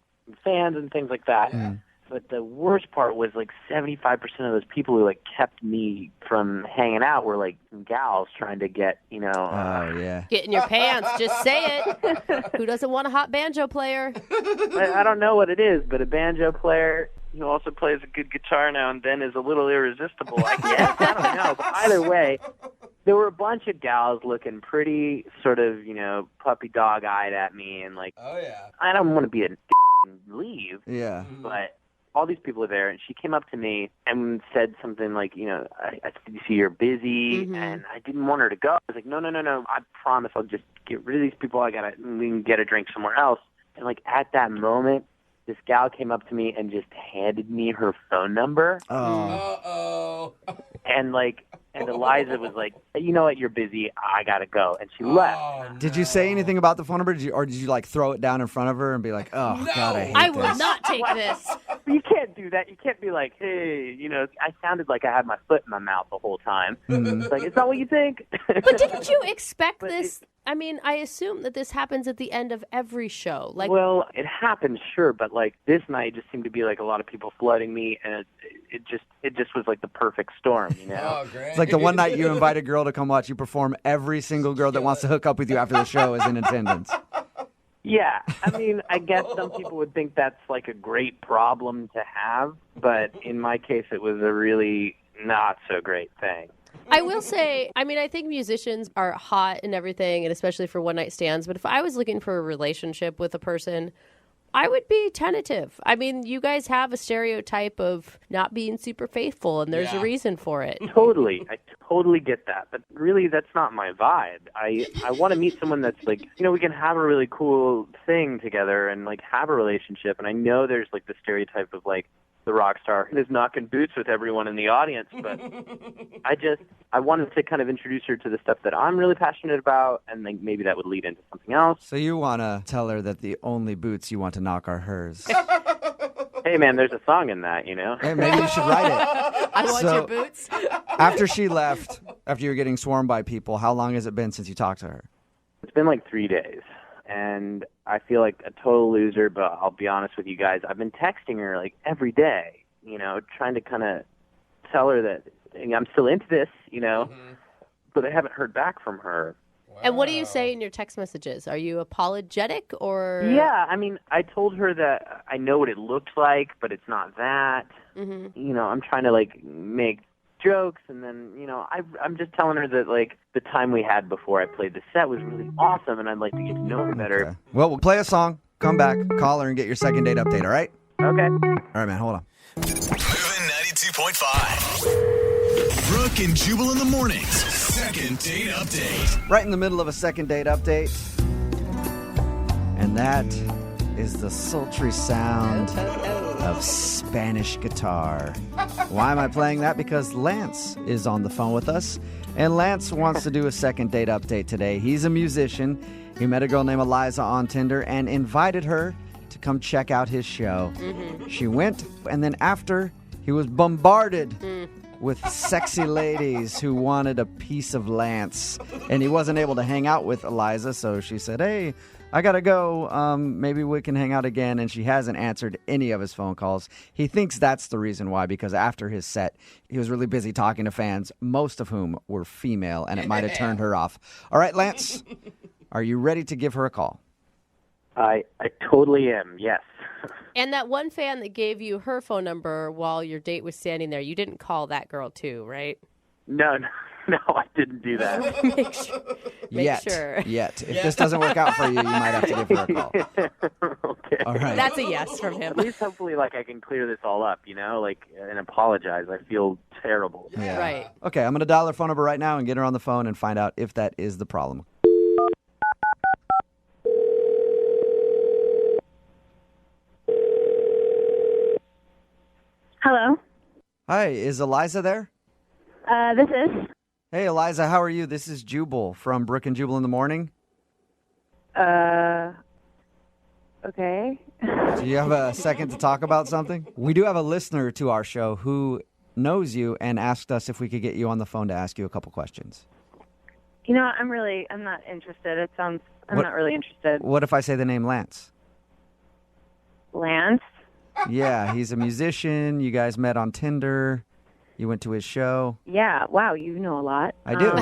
fans and things like that. Mm. But the worst part was like 75% of those people who like kept me from hanging out were like some gals trying to get, Oh, yeah. Get in your pants. Just say it. Who doesn't want a hot banjo player? I don't know what it is, but a banjo player who also plays a good guitar now and then is a little irresistible, I guess. I don't know. But either way, there were a bunch of gals looking pretty sort of, puppy dog-eyed at me and like, Oh, yeah. I don't want to be a and leave, Yeah. but all these people are there, and she came up to me and said something like, I see you're busy, and I didn't want her to go. I was like, no, I promise I'll just get rid of these people. We can get a drink somewhere else. And like at that moment, this gal came up to me and just handed me her phone number. Oh. Uh-oh. And Eliza was like, you know what, you're busy, I gotta go. And she left. Oh, Did you say anything about the phone number, or did you like throw it down in front of her and be like, oh, No. God, I hate I this? will not take this. You can't do that. You can't be like, hey, I sounded like I had my foot in my mouth the whole time. It's like, it's not what you think. But didn't you expect But this? I mean, I assume that this happens at the end of every show. Like, Well, it happened, sure, but like this night just seemed to be like a lot of people flooding me, and it just was like the perfect storm, Oh, great. It's like the one night you invite a girl to come watch you perform, every single girl that wants to hook up with you after the show is in attendance. Yeah, I mean, I guess some people would think that's like a great problem to have, but in my case, it was a really not so great thing. I will say, I mean, I think musicians are hot and everything, and especially for one night stands. But if I was looking for a relationship with a person, I would be tentative. I mean, you guys have a stereotype of not being super faithful, and there's a reason for it. Totally. I totally get that. But really, that's not my vibe. I want to meet someone that's like, we can have a really cool thing together and like have a relationship. And I know there's like the stereotype of like the rock star who's knocking boots with everyone in the audience. But I wanted to kind of introduce her to the stuff that I'm really passionate about. And like maybe that would lead into something else. So you want to tell her that the only boots you want to knock are hers. Hey, man, there's a song in that, Hey, maybe you should write it. I want your boots. After she left, after you were getting swarmed by people, how long has it been since you talked to her? It's been like 3 days. And I feel like a total loser, but I'll be honest with you guys. I've been texting her like every day, trying to kind of tell her that I'm still into this, but I haven't heard back from her. And what do you say in your text messages? Are you apologetic or? Yeah, I mean, I told her that I know what it looked like, but it's not that. I'm trying to like make jokes, and then I'm just telling her that like the time we had before I played the set was really awesome, and I'd like to get to know her better. Okay. Well, we'll play a song, come back, call her, and get your second date update. All right? Okay. All right, man. Hold on. Moving 92.5. Brooke and Jubal in the mornings. Second date update. Right in the middle of a second date update, and that is the sultry sound of Spanish guitar. Why am I playing that? Because Lance is on the phone with us, and Lance wants to do a second date update today. He's a musician. He met a girl named Eliza on Tinder and invited her to come check out his show. She went, and then after, he was bombarded with sexy ladies who wanted a piece of Lance, and he wasn't able to hang out with Eliza, so she said, hey, I got to go. Maybe we can hang out again. And she hasn't answered any of his phone calls. He thinks that's the reason why, because after his set, he was really busy talking to fans, most of whom were female, and it might have turned her off. All right, Lance, are you ready to give her a call? I totally am, yes. And that one fan that gave you her phone number while your date was standing there, you didn't call that girl too, right? No, I didn't do that. Make sure. Yet. If this doesn't work out for you, you might have to give her a call. Okay. All right. That's a yes from him. At least hopefully, I can clear this all up, and apologize. I feel terrible. Yeah. Right. Okay, I'm going to dial her phone number right now and get her on the phone and find out if that is the problem. Hello. Hi, is Eliza there? This is. Hey, Eliza, how are you? This is Jubal from Brooke and Jubal in the Morning. Okay. Do you have a second to talk about something? We do have a listener to our show who knows you and asked us if we could get you on the phone to ask you a couple questions. I'm not interested. I'm not really interested. What if I say the name Lance? Lance? Yeah, he's a musician. You guys met on Tinder. You went to his show. Yeah. Wow, you know a lot. I do.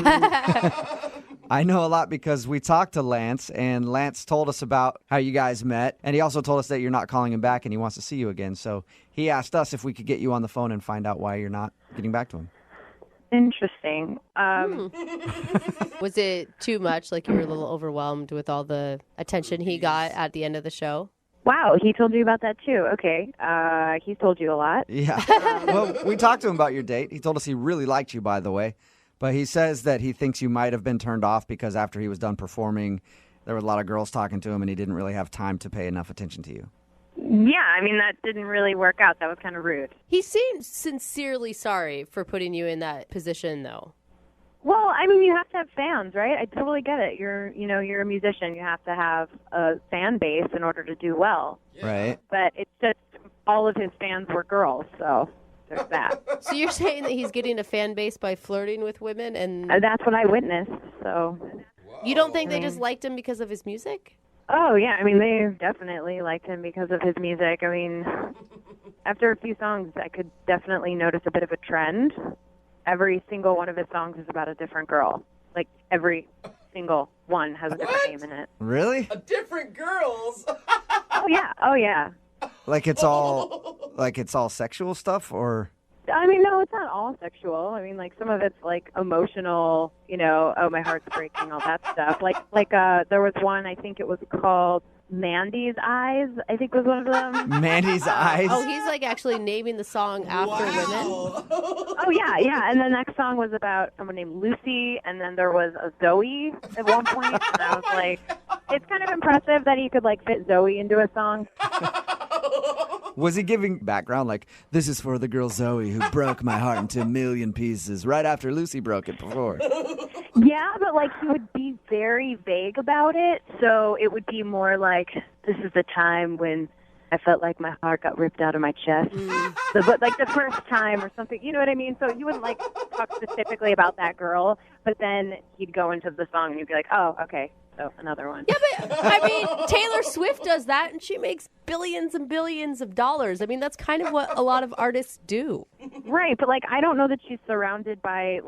I know a lot because we talked to Lance, and Lance told us about how you guys met, and he also told us that you're not calling him back and he wants to see you again. So he asked us if we could get you on the phone and find out why you're not getting back to him. Interesting. Was it too much? Like you were a little overwhelmed with all the attention he got at the end of the show? Wow, he told you about that too. Okay. He's told you a lot. Yeah. Well, we talked to him about your date. He told us he really liked you, by the way. But he says that he thinks you might have been turned off because after he was done performing, there were a lot of girls talking to him and he didn't really have time to pay enough attention to you. Yeah, that didn't really work out. That was kind of rude. He seemed sincerely sorry for putting you in that position, though. Well, you have to have fans, right? I totally get it. You're a musician. You have to have a fan base in order to do well. Yeah. Right. But it's just all of his fans were girls, so there's that. So you're saying that he's getting a fan base by flirting with women, and that's what I witnessed. So you don't think they just liked him because of his music? Oh yeah, they definitely liked him because of his music. After a few songs, I could definitely notice a bit of a trend. Every single one of his songs is about a different girl. Like, every single one has a different name in it. Really? A different girls? Oh, yeah. Like it's all sexual stuff, or? No, it's not all sexual. Some of it's emotional, oh, my heart's breaking, all that stuff. There was one, I think it was called Mandy's Eyes, I think was one of them. Mandy's Eyes? Oh, he's actually naming the song after women? Oh, yeah. And the next song was about someone named Lucy, and then there was a Zoe at one point, and I was like, it's kind of impressive that he could fit Zoe into a song. Was he giving background this is for the girl Zoe who broke my heart into a million pieces right after Lucy broke it before? Yeah, but he would be very vague about it, so it would be more this is the time when I felt like my heart got ripped out of my chest. So, but the first time or something, you know what I mean? So he wouldn't talk specifically about that girl, but then he'd go into the song and you'd be like, oh, okay. So another one. Yeah, but Taylor Swift does that, and she makes billions and billions of dollars. That's kind of what a lot of artists do. Right, but I don't know that she's surrounded by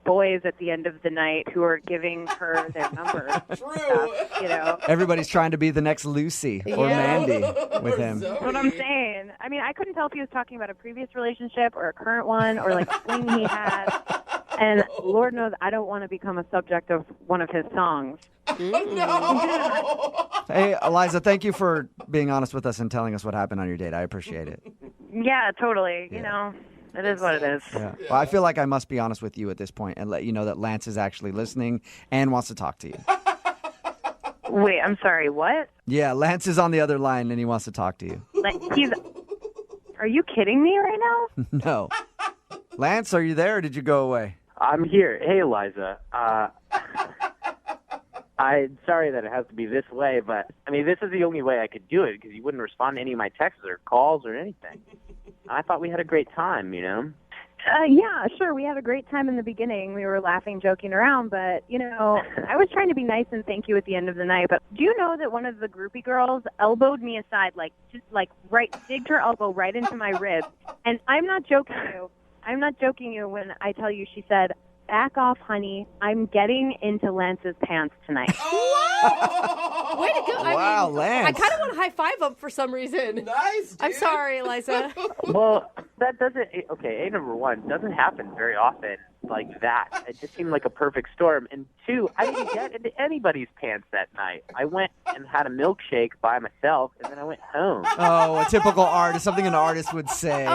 boys at the end of the night who are giving her their number. True. Stuff, Everybody's trying to be the next Lucy or Mandy with him. That's what I'm saying. I couldn't tell if he was talking about a previous relationship or a current one or a fling he had. And Lord knows I don't want to become a subject of one of his songs. No. Hey, Eliza, thank you for being honest with us and telling us what happened on your date. I appreciate it. Yeah, totally. Yeah. It is what it is. Yeah. Well, I feel like I must be honest with you at this point and let you know that Lance is actually listening and wants to talk to you. Wait, I'm sorry, what? Yeah, Lance is on the other line and he wants to talk to you. Are you kidding me right now? No. Lance, are you there or did you go away? I'm here. Hey, Eliza. I'm sorry that it has to be this way, but, this is the only way I could do it because you wouldn't respond to any of my texts or calls or anything. I thought we had a great time, Yeah, sure. We had a great time in the beginning. We were laughing, joking around, but, I was trying to be nice and thank you at the end of the night. But do you know that one of the groupie girls elbowed me aside, digged her elbow right into my rib? And I'm not joking you. I'm not joking you when I tell you she said, "Back off, honey. I'm getting into Lance's pants tonight." Oh! Way to go. Wow, Lance. I kind of want to high five him for some reason. Nice, dude. I'm sorry, Eliza. Well, that doesn't. Okay, number one, doesn't happen very often like that. It just seemed like a perfect storm. And two, I didn't get into anybody's pants that night. I went and had a milkshake by myself, and then I went home. Oh, a typical artist, something an artist would say.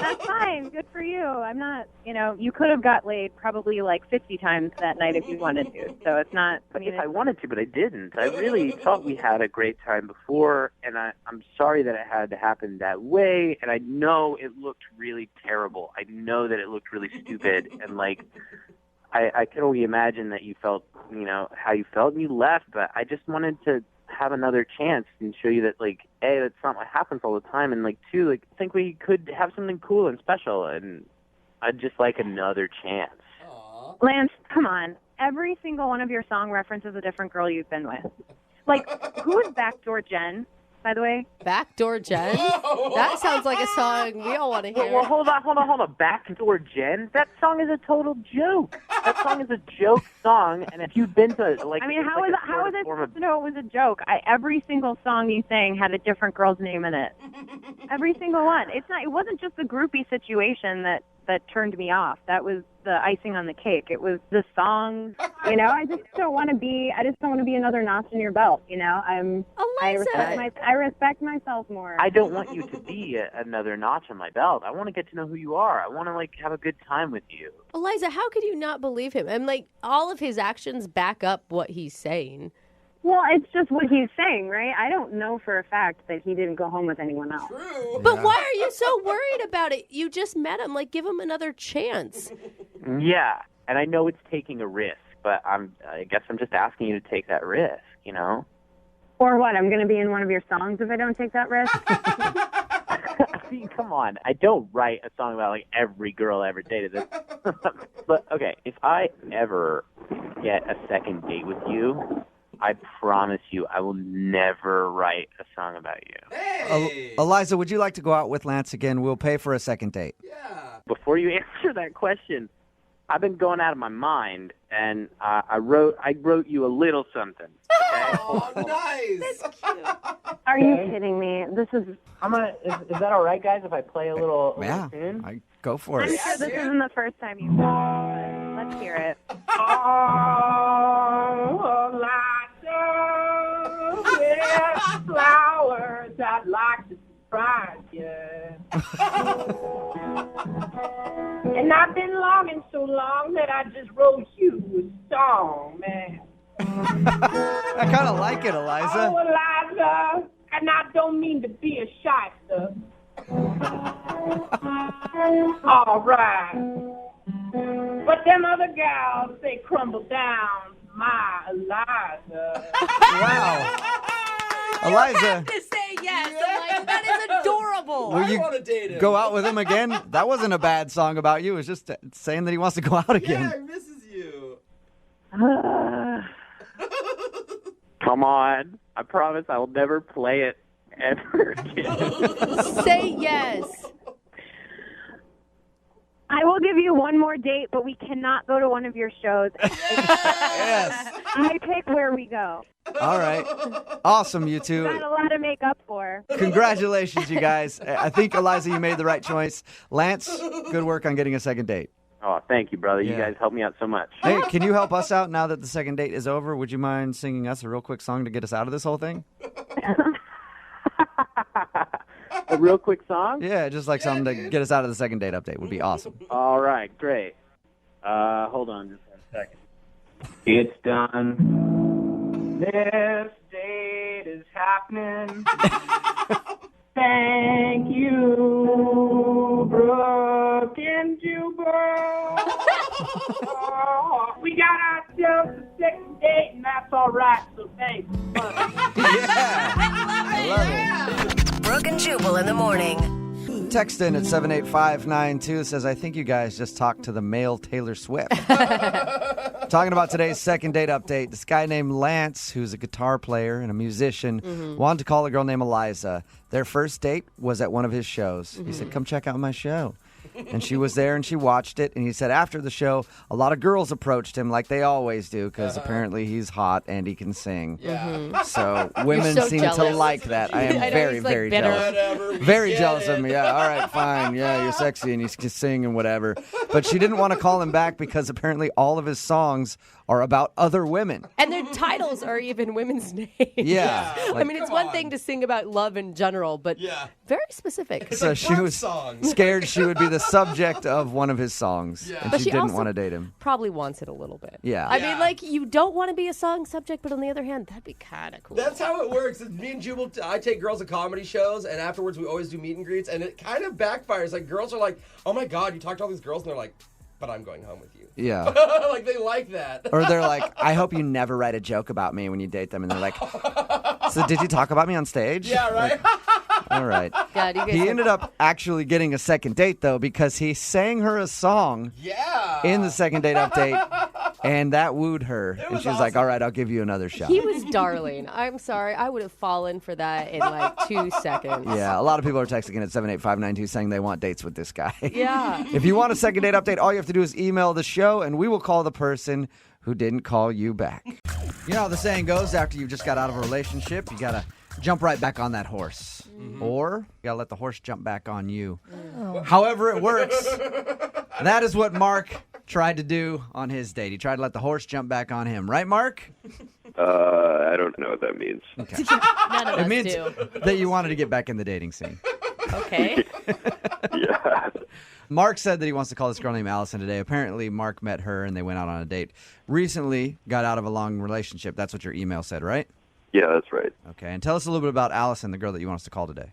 That's fine. Good for you. I'm not, you could have got laid probably like 50 times that night if you wanted to. So it's not. If I wanted to, but I didn't. I really thought we had a great time before, and I'm sorry that it had to happen that way. And I know it looked really terrible. I know that it looked really stupid, and I can only imagine that you felt, how you felt, and you left. But I just wanted to have another chance and show you that, A, that's not what happens all the time, and two, I think we could have something cool and special, and I'd just like another chance. Aww. Lance, come on. Every single one of your song references a different girl you've been with. Who is Backdoor Jen, by the way? Backdoor Jen? That sounds like a song we all want to hear. Well, hold on. Backdoor Jen? That song is a total joke. That song is a joke song, and if you've been to, how is it supposed to know it was a joke? Every single song you sang had a different girl's name in it. Every single one. It wasn't just the groupie situation that turned me off. That was the icing on the cake. It was the song. I just don't want to be another notch in your belt. I respect myself more. I don't want you to be another notch on my belt. I want to get to know who you are. I want to have a good time with you. Eliza, how could you not believe him? And all of his actions back up what he's saying. Well, it's just what he's saying, right? I don't know for a fact that he didn't go home with anyone else. True. But why are you so worried about it? You just met him. Give him another chance. Yeah, and I know it's taking a risk, but I guess I'm just asking you to take that risk, Or what? I'm going to be in one of your songs if I don't take that risk? I mean, come on. I don't write a song about every girl I ever dated. But okay, if I ever get a second date with you, I promise you I will never write a song about you. Hey! Eliza, would you like to go out with Lance again? We'll pay for a second date. Yeah. Before you answer that question, I've been going out of my mind, and I wrote you a little something. Okay? Oh, nice. That's cute. Are you kidding me? This is... Is that all right, guys, if I play a little tune? Go for I'm it. sure this isn't the first time you've done it. Let's hear it. Oh, with flowers, I'd like to surprise you. And I've been longing so long that I just wrote you a song, man. I kind of like it, Eliza. Oh, Eliza, and I don't mean to be a shyster. All right. But them other gals, they crumble down my Eliza. Wow. Eliza. have to say yes. I'm that is adorable. Will you go out with him again? That wasn't a bad song about you. It was just saying that he wants to go out again. Yeah, he misses you. Come on. I promise I will never play it ever again. Say yes. I will give you one more date, but we cannot go to one of your shows. Yes. I pick where we go. All right. Awesome, you two. Got a lot to make up for. Congratulations, you guys. I think, Eliza, you made the right choice. Lance, good work on getting a second date. Oh, thank you, brother. You Yeah. guys helped me out so much. Hey, can you help us out now that the second date is over? Would you mind singing us a real quick song to get us out of this whole thing? A real quick song? Yeah, just like something to get us out of the second date update would be awesome. All right, great. Hold on just 1 second. It's done. This date is happening. Thank you, Brooke and Jubal. We got ourselves a second date, and that's all right, so thanks. Yeah. I love it. Brooke and Jubal in the morning. Text in at 78592 says, I think you guys just talked to the male Taylor Swift. Talking about today's second date update, this guy named Lance, who's a guitar player and a musician, wanted to call a girl named Eliza. Their first date was at one of his shows. He said, come check out my show. And she was there and she watched it. And he said after the show, a lot of girls approached him like they always do because apparently he's hot and he can sing. Yeah. So women so seem jealous. to like that. I am I know, very, he's, like, very bitter. jealous. Whatever, we Very get jealous it. of me. Yeah, all right, fine. Yeah, you're sexy and you can sing and whatever. But she didn't want to call him back because apparently all of his songs are about other women. And their titles are even women's names. Yeah. I mean, it's one thing to sing about love in general, but very specific. So she was scared she would be the subject of one of his songs. And But she she didn't also want to date him. Probably wants it a little bit. Yeah. I mean, like, you don't want to be a song subject, but on the other hand, that'd be kind of cool. That's how it works. Me and Jubal, I take girls to comedy shows, and afterwards we always do meet and greets, and it kind of backfires. Like, girls are like, oh my God, you talked to all these girls, and they're like, but I'm going home with you. Yeah. Like, they like that. Or they're like, I hope you never write a joke about me when you date them. And they're like, so did you talk about me on stage? Yeah, right? Like, all right. God, you guys He ended up actually getting a second date, though, because he sang her a song in the second date update, and that wooed her. And she was like, all right, I'll give you another shot. He was darling. I'm sorry. I would have fallen for that in like 2 seconds. Yeah, a lot of people are texting in at 78592 saying they want dates with this guy. Yeah. If you want a second date update, all you have to do is email the show, and we will call the person who didn't call you back. You know how the saying goes, after you just got out of a relationship, you got to jump right back on that horse. Or you got to let the horse jump back on you. However it works, that is what Mark tried to do on his date. He tried to let the horse jump back on him. Right, Mark? I don't know what that means. Okay. None of It us means do. that you wanted to get back in the dating scene. Okay. Yeah. Mark said that he wants to call this girl named Allison today. Apparently, Mark met her and they went out on a date. Recently, got out of a long relationship. That's what your email said, right? Yeah, that's right. Okay, and tell us a little bit about Allison, the girl that you want us to call today.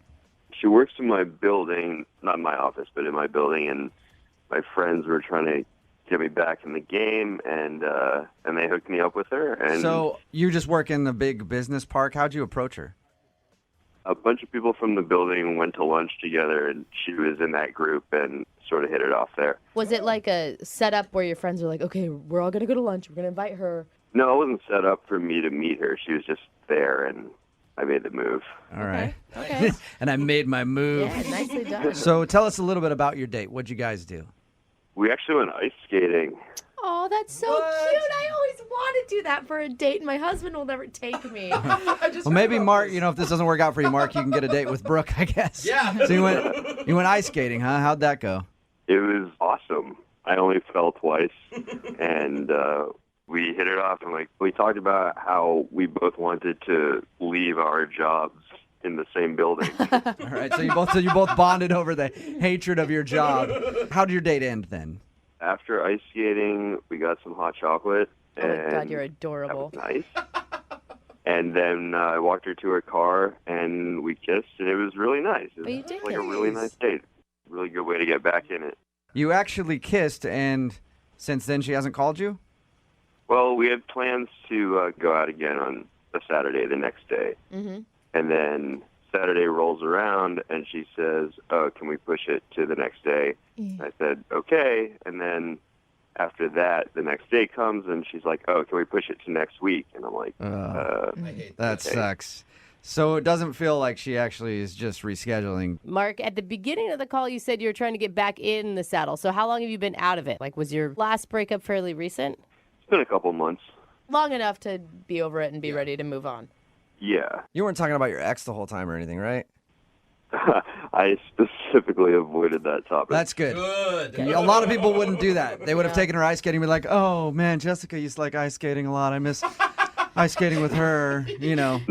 She works in my building, not in my office, but in my building, and my friends were trying to get me back in the game, and they hooked me up with her. And So you just work in the big business park. How'd you approach her? a bunch of people from the building went to lunch together, and she was in that group and sort of hit it off there. Was it like a setup where your friends were like, okay, we're all going to go to lunch. We're going to invite her. No, it wasn't set up for me to meet her. She was just there, and I made the move. All right. Okay. And I made my move. Yeah, nicely done. So tell us a little bit about your date. What'd you guys do? We actually went ice skating. Oh, that's so cute. I always want to do that for a date, and my husband will never take me. Well, maybe Mark, if this doesn't work out for you, Mark, you can get a date with Brooke, I guess. Yeah. So you went ice skating, huh? How'd that go? It was awesome. I only fell twice, and we hit it off. And we talked about how we both wanted to leave our jobs in the same building. All right. So you both bonded over the hatred of your job. How'd your date end then? After ice skating, we got some hot chocolate. Oh, my and God, you're adorable. That was nice. And then I walked her to her car, and we kissed, and it was really nice. It was you did like a kiss. really nice date. Really good way to get back in it. You actually kissed, and since then she hasn't called you? Well, we had plans to go out again on a Saturday the next day. Mm-hmm. And then Saturday rolls around, and she says, oh, can we push it to the next day? Yeah. I said, okay. And then after that, the next day comes, and she's like, oh, can we push it to next week? And I'm like, That sucks. So it doesn't feel like she actually is just rescheduling. Mark, at the beginning of the call, you said you were trying to get back in the saddle. So how long have you been out of it? Like, was your last breakup fairly recent? It's been a couple months. Long enough to be over it and be ready to move on. Yeah. You weren't talking about your ex the whole time or anything, right? I specifically avoided that topic. That's good. Good. A lot of people wouldn't do that. They would have taken her ice skating and be like, oh, man, Jessica used to like ice skating a lot. I miss ice skating with her, No.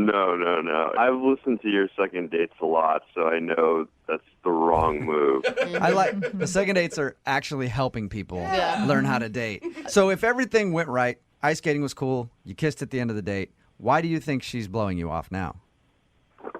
I've listened to your second dates a lot, so I know that's the wrong move. I like the second dates are actually helping people learn how to date. So if everything went right, ice skating was cool, you kissed at the end of the date, why do you think she's blowing you off now?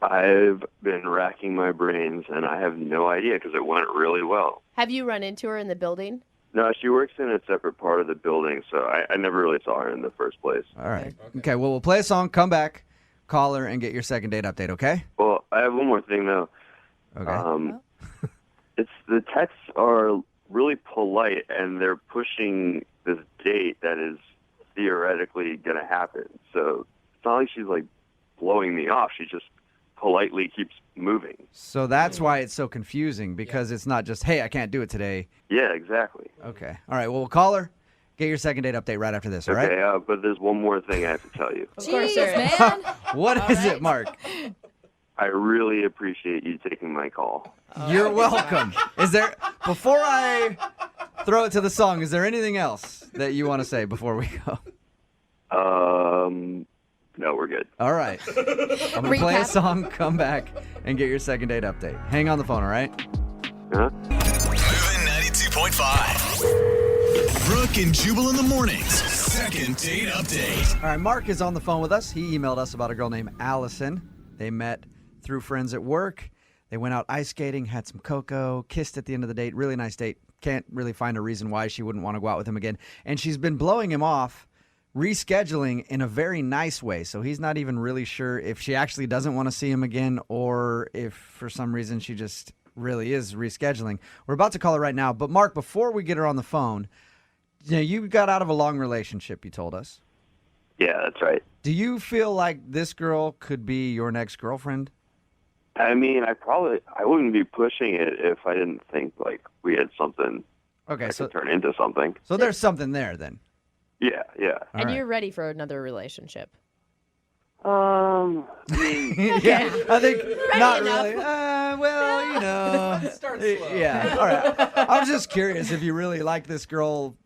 I've been racking my brains, and I have no idea because it went really well. Have you run into her in the building? No, she works in a separate part of the building, so I never really saw her in the first place. All right. Okay, well, we'll play a song, come back, call her, and get your second date update, okay? Well, I have one more thing, though. Okay. It's the texts are really polite, and they're pushing this date that is theoretically going to happen. So it's not like she's like blowing me off. She just politely keeps moving. So that's why it's so confusing, because it's not just, hey, I can't do it today. Yeah, exactly. Okay. All right. Well, we'll call her. Get your second date update right after this, all right? Okay, but there's one more thing I have to tell you. Of course there is. Man. What is it, Mark? I really appreciate you taking my call. You're welcome. Is there, before I throw it to the song, is there anything else that you want to say before we go? No, we're good. All right. I'm going to play a song, come back, and get your second date update. Hang on the phone, all right? Huh? Moving 92.5. Brooke and Jubal in the mornings. Second date update. All right, Mark is on the phone with us. He emailed us about a girl named Allison. They met through friends at work. They went out ice skating, had some cocoa, kissed at the end of the date. Really nice date. Can't really find a reason why she wouldn't want to go out with him again. And she's been blowing him off, rescheduling in a very nice way. So he's not even really sure if she actually doesn't want to see him again or if for some reason she just really is rescheduling. We're about to call her right now. But Mark, before we get her on the phone, you got out of a long relationship, you told us. Yeah, that's right. Do you feel like this girl could be your next girlfriend? I mean, I wouldn't be pushing it if I didn't think like we had something that could turn into something. So there's something there then. Yeah. And you're ready for another relationship. Yeah, I think not really. Well, you know. Start slow. Yeah, all right. I was just curious if you really like this girl,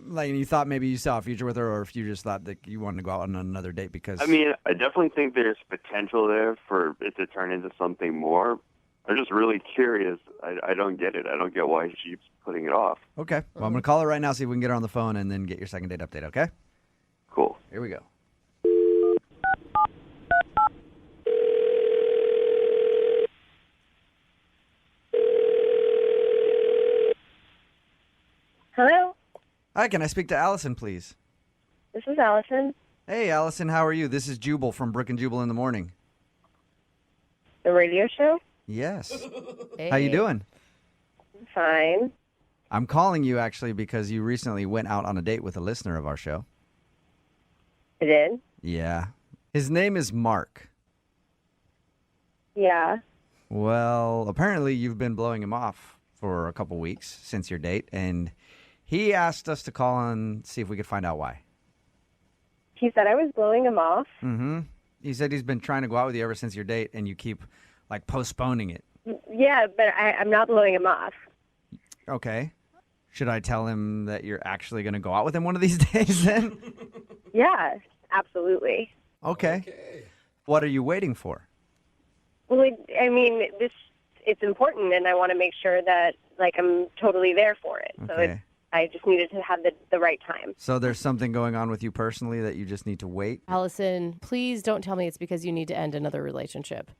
like, and you thought maybe you saw a future with her, or if you just thought that you wanted to go out on another date because... I mean, I definitely think there's potential there for it to turn into something more. I'm just really curious. I don't get it. I don't get why she keeps putting it off. Okay. Well, I'm going to call her right now, see if we can get her on the phone, and then get your second date update, okay? Cool. Here we go. Hello? Hi, can I speak to Allison, please? This is Allison. Hey, Allison, how are you? This is Jubal from Brooke and Jubal in the morning. The radio show? Yes. Hey. How you doing? Fine. I'm calling you, actually, because you recently went out on a date with a listener of our show. I did? Yeah. His name is Mark. Yeah. Well, apparently you've been blowing him off for a couple weeks since your date, and he asked us to call and see if we could find out why. He said I was blowing him off? Mm-hmm. He said he's been trying to go out with you ever since your date, and you keep, like, postponing it. Yeah, but I'm not blowing him off. Okay. Should I tell him that you're actually going to go out with him one of these days then? Yeah, absolutely. Okay. What are you waiting for? Well, I mean, it's important, and I want to make sure that, like, I'm totally there for it. Okay. So I just needed to have the right time. So there's something going on with you personally that you just need to wait? Allison, please don't tell me it's because you need to end another relationship.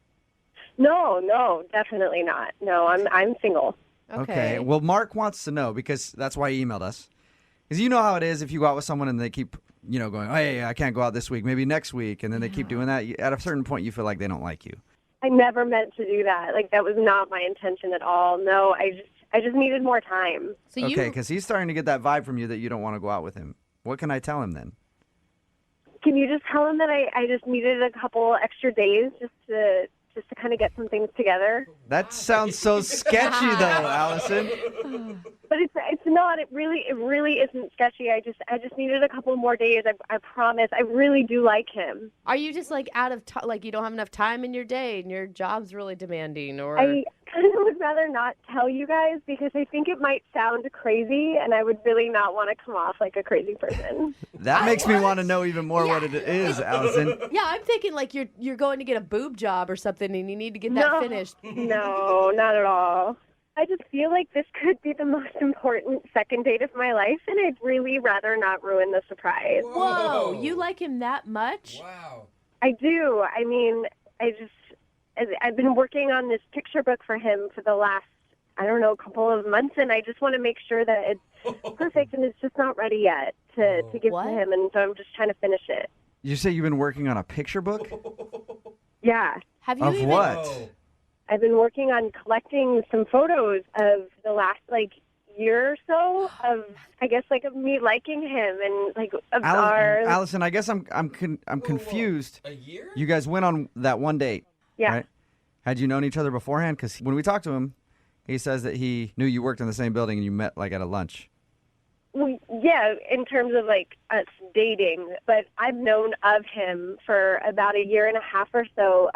No, definitely not. No, I'm single. Okay. Well, Mark wants to know, because that's why he emailed us. Because you know how it is if you go out with someone and they keep, going, hey, I can't go out this week, maybe next week, and then they keep doing that. At a certain point, you feel like they don't like you. I never meant to do that. Like, that was not my intention at all. No, I just needed more time. Okay, because he's starting to get that vibe from you that you don't want to go out with him. What can I tell him then? Can you just tell him that I just needed a couple extra days just to kind of get some things together? That sounds so sketchy, though, Allison. But it's not. It really isn't sketchy. I just needed a couple more days. I promise. I really do like him. Are you just like out of time? Like you don't have enough time in your day, and your job's really demanding, or? I kind of would rather not tell you guys because I think it might sound crazy, and I would really not want to come off like a crazy person. That makes me want to know even more what it is, Allison. Yeah, I'm thinking like you're going to get a boob job or something, and you need to get that finished. No, not at all. I just feel like this could be the most important second date of my life, and I'd really rather not ruin the surprise. Whoa, you like him that much? Wow. I do. I mean, I've been working on this picture book for him for the last, couple of months, and I just want to make sure that it's perfect, and it's just not ready yet to give to him, and so I'm just trying to finish it. You say you've been working on a picture book? Yeah. Have you of even, what? I've been working on collecting some photos of the last year or so of, I guess, of me liking him and of our. Allison, I guess I'm confused. A year? You guys went on that one date. Yeah. Right? Had you known each other beforehand? Because when we talked to him, he says that he knew you worked in the same building and you met at a lunch. Well, yeah, in terms of us dating, but I've known of him for about a year and a half or so.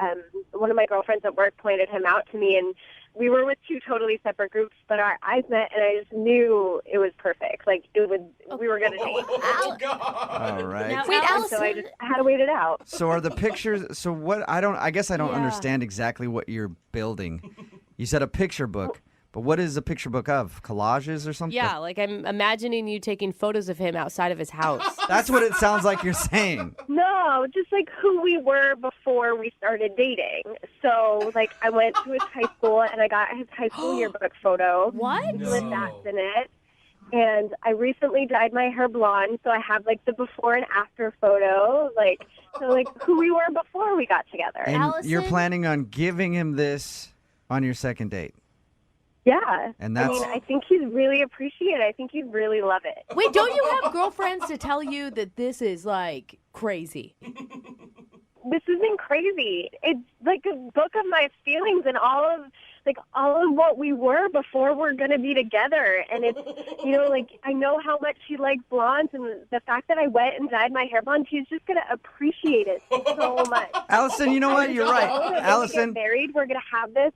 One of my girlfriends at work pointed him out to me, and we were with two totally separate groups, but our eyes met, and I just knew it was perfect. We were gonna date. Oh, God. All right. Now, Wait, Allison, So I had to wait it out. So are the pictures? So what? I guess I don't understand exactly what you're building. You said a picture book. But what is a picture book of? Collages or something? yeah, I'm imagining you taking photos of him outside of his house. That's what it sounds like you're saying. No, just who we were before we started dating. So I went to his high school and I got his high school yearbook photo. What? With that in it. And I recently dyed my hair blonde, so I have the before and after photo. Who we were before we got together. And Allison? you're planning on giving him this on your second date. Yeah. And that's- I think he'd really appreciate it. I think he'd really love it. Wait, don't you have girlfriends to tell you that this is crazy? This isn't crazy. It's a book of my feelings and all of what we were before we're going to be together. And it's, I know how much he likes blondes, and the fact that I went and dyed my hair blonde, he's just going to appreciate it so much. Allison, you know what? You're right. When we Allison. get married, we're going to have this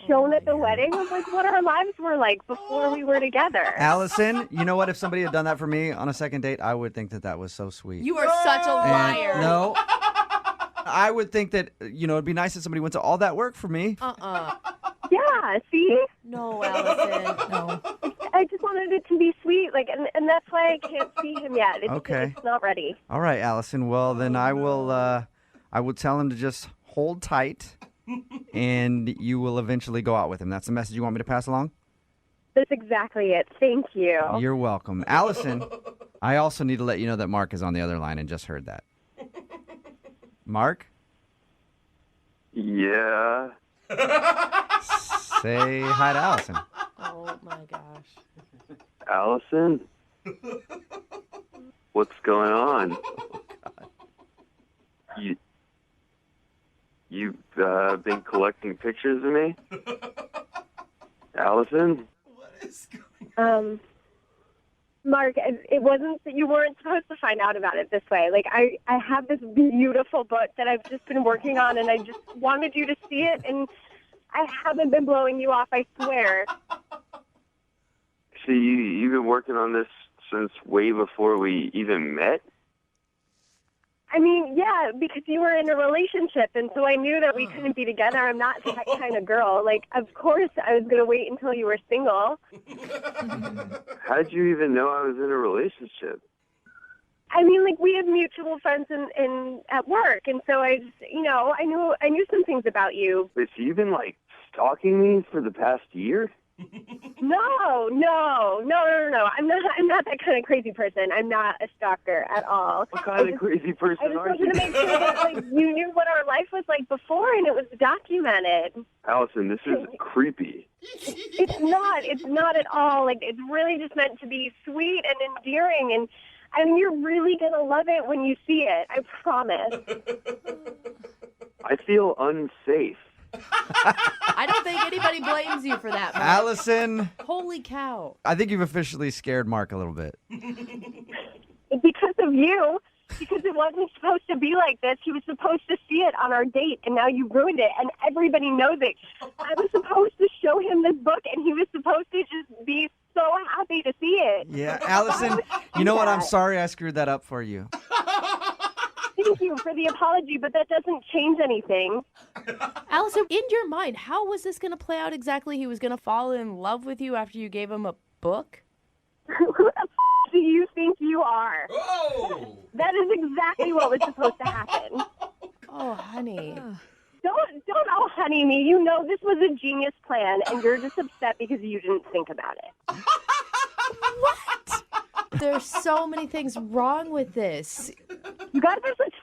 shown at the wedding of what our lives were like before we were together. Allison, you know what? If somebody had done that for me on a second date, I would think that was so sweet. You are such a liar. And no. I would think that, it'd be nice if somebody went to all that work for me. Yeah, see? No, Allison. No. I just wanted it to be sweet, and that's why I can't see him yet. Okay. It's not ready. All right, Allison. Well, then I will tell him to just hold tight, and you will eventually go out with him. That's the message you want me to pass along? That's exactly it. Thank you. You're welcome. Allison, I also need to let you know that Mark is on the other line and just heard that. Mark? Yeah. Say hi to Allison. Oh, my gosh. Allison? What's going on? You've been collecting pictures of me? Allison? Mark, it wasn't that you weren't supposed to find out about it this way. I have this beautiful book that I've just been working on, and I just wanted you to see it, and I haven't been blowing you off, I swear. So you've been working on this since way before we even met? I mean, yeah, because you were in a relationship, and so I knew that we couldn't be together. I'm not that kind of girl. Of course I was going to wait until you were single. How did you even know I was in a relationship? I mean, we had mutual friends in at work, and so I just, I knew some things about you. Wait, so you've been, stalking me for the past year? No. I'm not that kind of crazy person. I'm not a stalker at all. What kind of crazy person I just are wanted you? to make sure that you knew what our life was like before, and it was documented. Allison, this is creepy. It's not at all. It's really just meant to be sweet and endearing, and you're really gonna love it when you see it. I promise. I feel unsafe. I don't think anybody blames you for that, Mark. Allison, Holy cow. I think you've officially scared Mark a little bit. Because of you. Because it wasn't supposed to be like this. He was supposed to see it on our date, and now you ruined it, and everybody knows it. I was supposed to show him this book, and he was supposed to just be so happy to see it. Yeah, Allison, you know what? I'm sorry I screwed that up for you. Thank you for the apology, but that doesn't change anything. Allison, in your mind, how was this going to play out exactly? He was going to fall in love with you after you gave him a book? Who the do you think you are? Whoa! That is exactly what was supposed to happen. Oh, honey. Don't honey me. You know this was a genius plan, and you're just upset because you didn't think about it. What? There's so many things wrong with this. You guys are such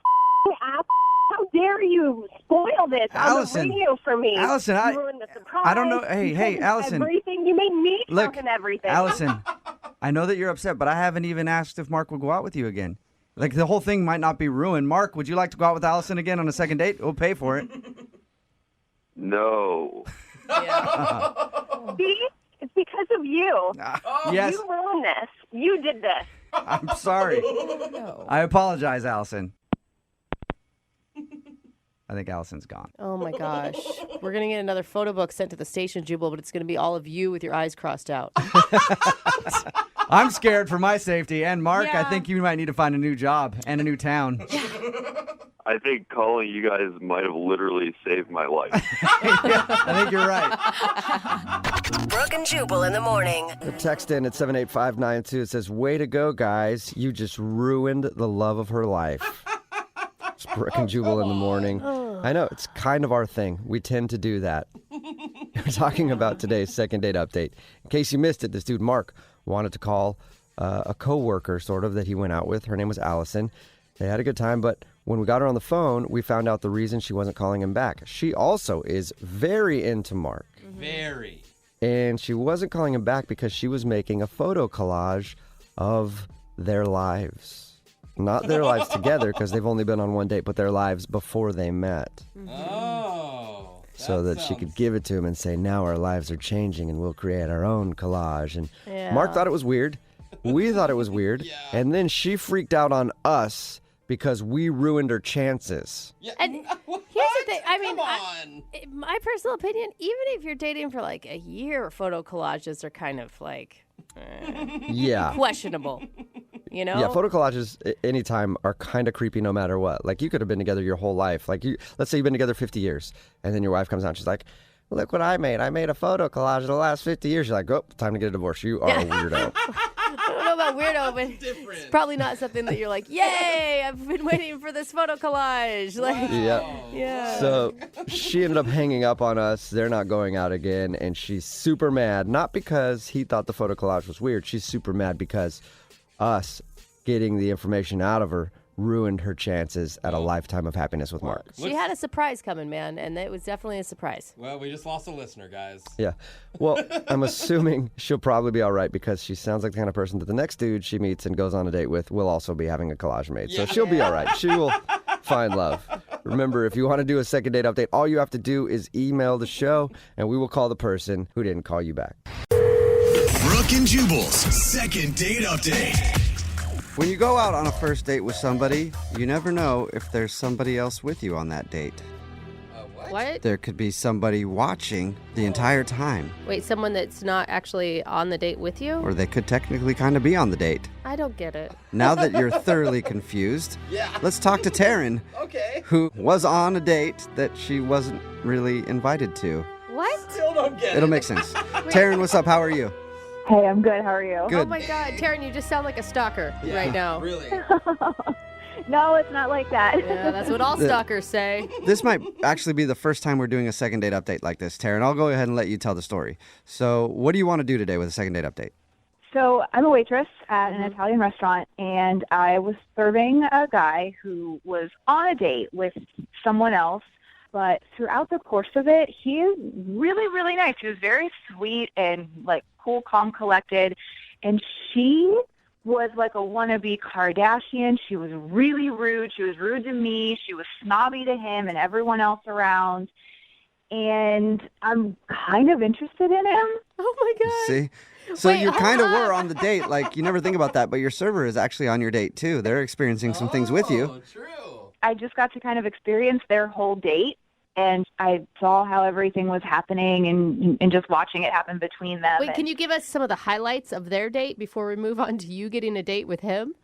ass. How dare you spoil this Allison, on the radio for me. Allison, you ruined the surprise. I don't know. Hey, You hey, told Allison. Everything. You made me Look, talk and everything. Allison, I know that you're upset, but I haven't even asked if Mark would go out with you again. Like, the whole thing might not be ruined. Mark, would you like to go out with Allison again on a second date? We'll pay for it. No. See? It's because of you. Yes. You ruined this. You did this. I'm sorry. I apologize, Allison. I think Allison's gone. Oh my gosh. We're going to get another photo book sent to the station, Jubal, but it's going to be all of you with your eyes crossed out. I'm scared for my safety. And Mark, I Yeah. think you might need to find a new job and a new town. I think calling you guys might have literally saved my life. I think you're right. Brooke and Jubal in the morning. The text in at 78592. It says, way to go, guys. You just ruined the love of her life. It's Brooke and Jubal in the morning. I know, it's kind of our thing. We tend to do that. We're talking about today's second date update. In case you missed it, this dude, Mark, wanted to call a coworker, sort of, that he went out with. Her name was Allison. They had a good time, but when we got her on the phone, we found out the reason she wasn't calling him back. She also is very into Mark. Very. And she wasn't calling him back because she was making a photo collage of their lives. Not their lives together, because they've only been on one date, but their lives before they met. Oh. So that she could give it to him and say, now our lives are changing and we'll create our own collage. And Yeah. Mark thought it was weird. We thought it was weird. And then she freaked out on us because we ruined her chances. And here's the thing. I mean, my personal opinion, even if you're dating for like a year, photo collages are kind of like Yeah. questionable. You know? Yeah, photo collages anytime are kind of creepy no matter what. Like, you could have been together your whole life. Like, let's say you've been together 50 years, and then your wife comes out and she's like, look what I made. I made a photo collage of the last 50 years. You're like, oh, time to get a divorce. You are a weirdo. I don't know about weirdo, but it's probably not something that you're like, yay, I've been waiting for this photo collage. Like, yeah. So she ended up hanging up on us. They're not going out again, and she's super mad. Not because he thought the photo collage was weird. She's super mad because us getting the information out of her ruined her chances at a lifetime of happiness with Mark. She had a surprise coming, man, and it was definitely a surprise. Well, we just lost a listener, guys. Yeah. Well, I'm assuming she'll probably be all right because she sounds like the kind of person that the next dude she meets and goes on a date with will also be having a collage made. So she'll be all right. She will find love. Remember, if you want to do a second date update, all you have to do is email the show, and we will call the person who didn't call you back. Brooke and Jubal's second date update. When you go out on a first date with somebody, you never know if there's somebody else with you on that date. What? There could be somebody watching the entire time. Wait, someone that's not actually on the date with you? Or they could technically kind of be on the date. I don't get it. Now that you're thoroughly confused, let's talk to Taryn, who was on a date that she wasn't really invited to. What? Still don't get It'll make sense. Taryn, what's up? How are you? Hey, I'm good. How are you? Good. Oh my God, Taryn, you just sound like a stalker right now. Really? No, it's not like that. Yeah, that's what all stalkers say. This might actually be the first time we're doing a second date update like this, Taryn. I'll go ahead and let you tell the story. So what do you want to do today with a second date update? So I'm a waitress at an Italian restaurant, and I was serving a guy who was on a date with someone else. But throughout the course of it, he is really, really nice. He was very sweet and, like, cool, calm, collected. And she was like a wannabe Kardashian. She was really rude. She was rude to me. She was snobby to him and everyone else around. And I'm kind of interested in him. Oh, my God. See? So you kind of were on the date. Like, you never think about that, but your server is actually on your date, too. They're experiencing some things with you. True. I just got to kind of experience their whole date. And I saw how everything was happening and just watching it happen between them. Wait, can you give us some of the highlights of their date before we move on to you getting a date with him?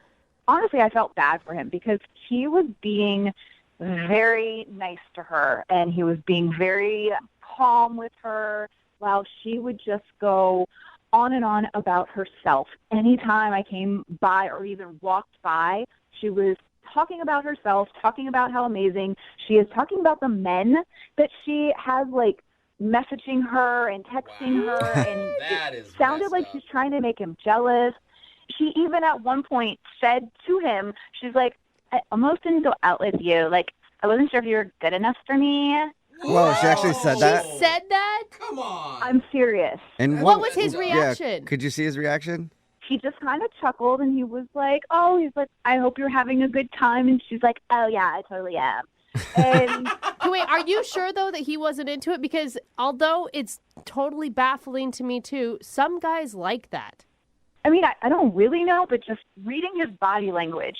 Honestly, I felt bad for him because he was being very nice to her and he was being very calm with her while she would just go on and on about herself. Anytime I came by or either walked by, she was talking about herself, talking about how amazing she is, talking about the men that she has, like, messaging her and texting her, and it sounded like she's trying to make him jealous. She even at one point said to him, she's like, I almost didn't go out with you. Like, I wasn't sure if you were good enough for me. Whoa, she actually said that? She said that? Come on. I'm serious. And What was his Yeah, reaction? could you see his reaction? He just kind of chuckled and he was like, I hope you're having a good time. And she's like, oh, yeah, I totally am. And Wait, are you sure, though, that he wasn't into it? Because although it's totally baffling to me, too, some guys like that. I mean, I don't really know, but just reading his body language,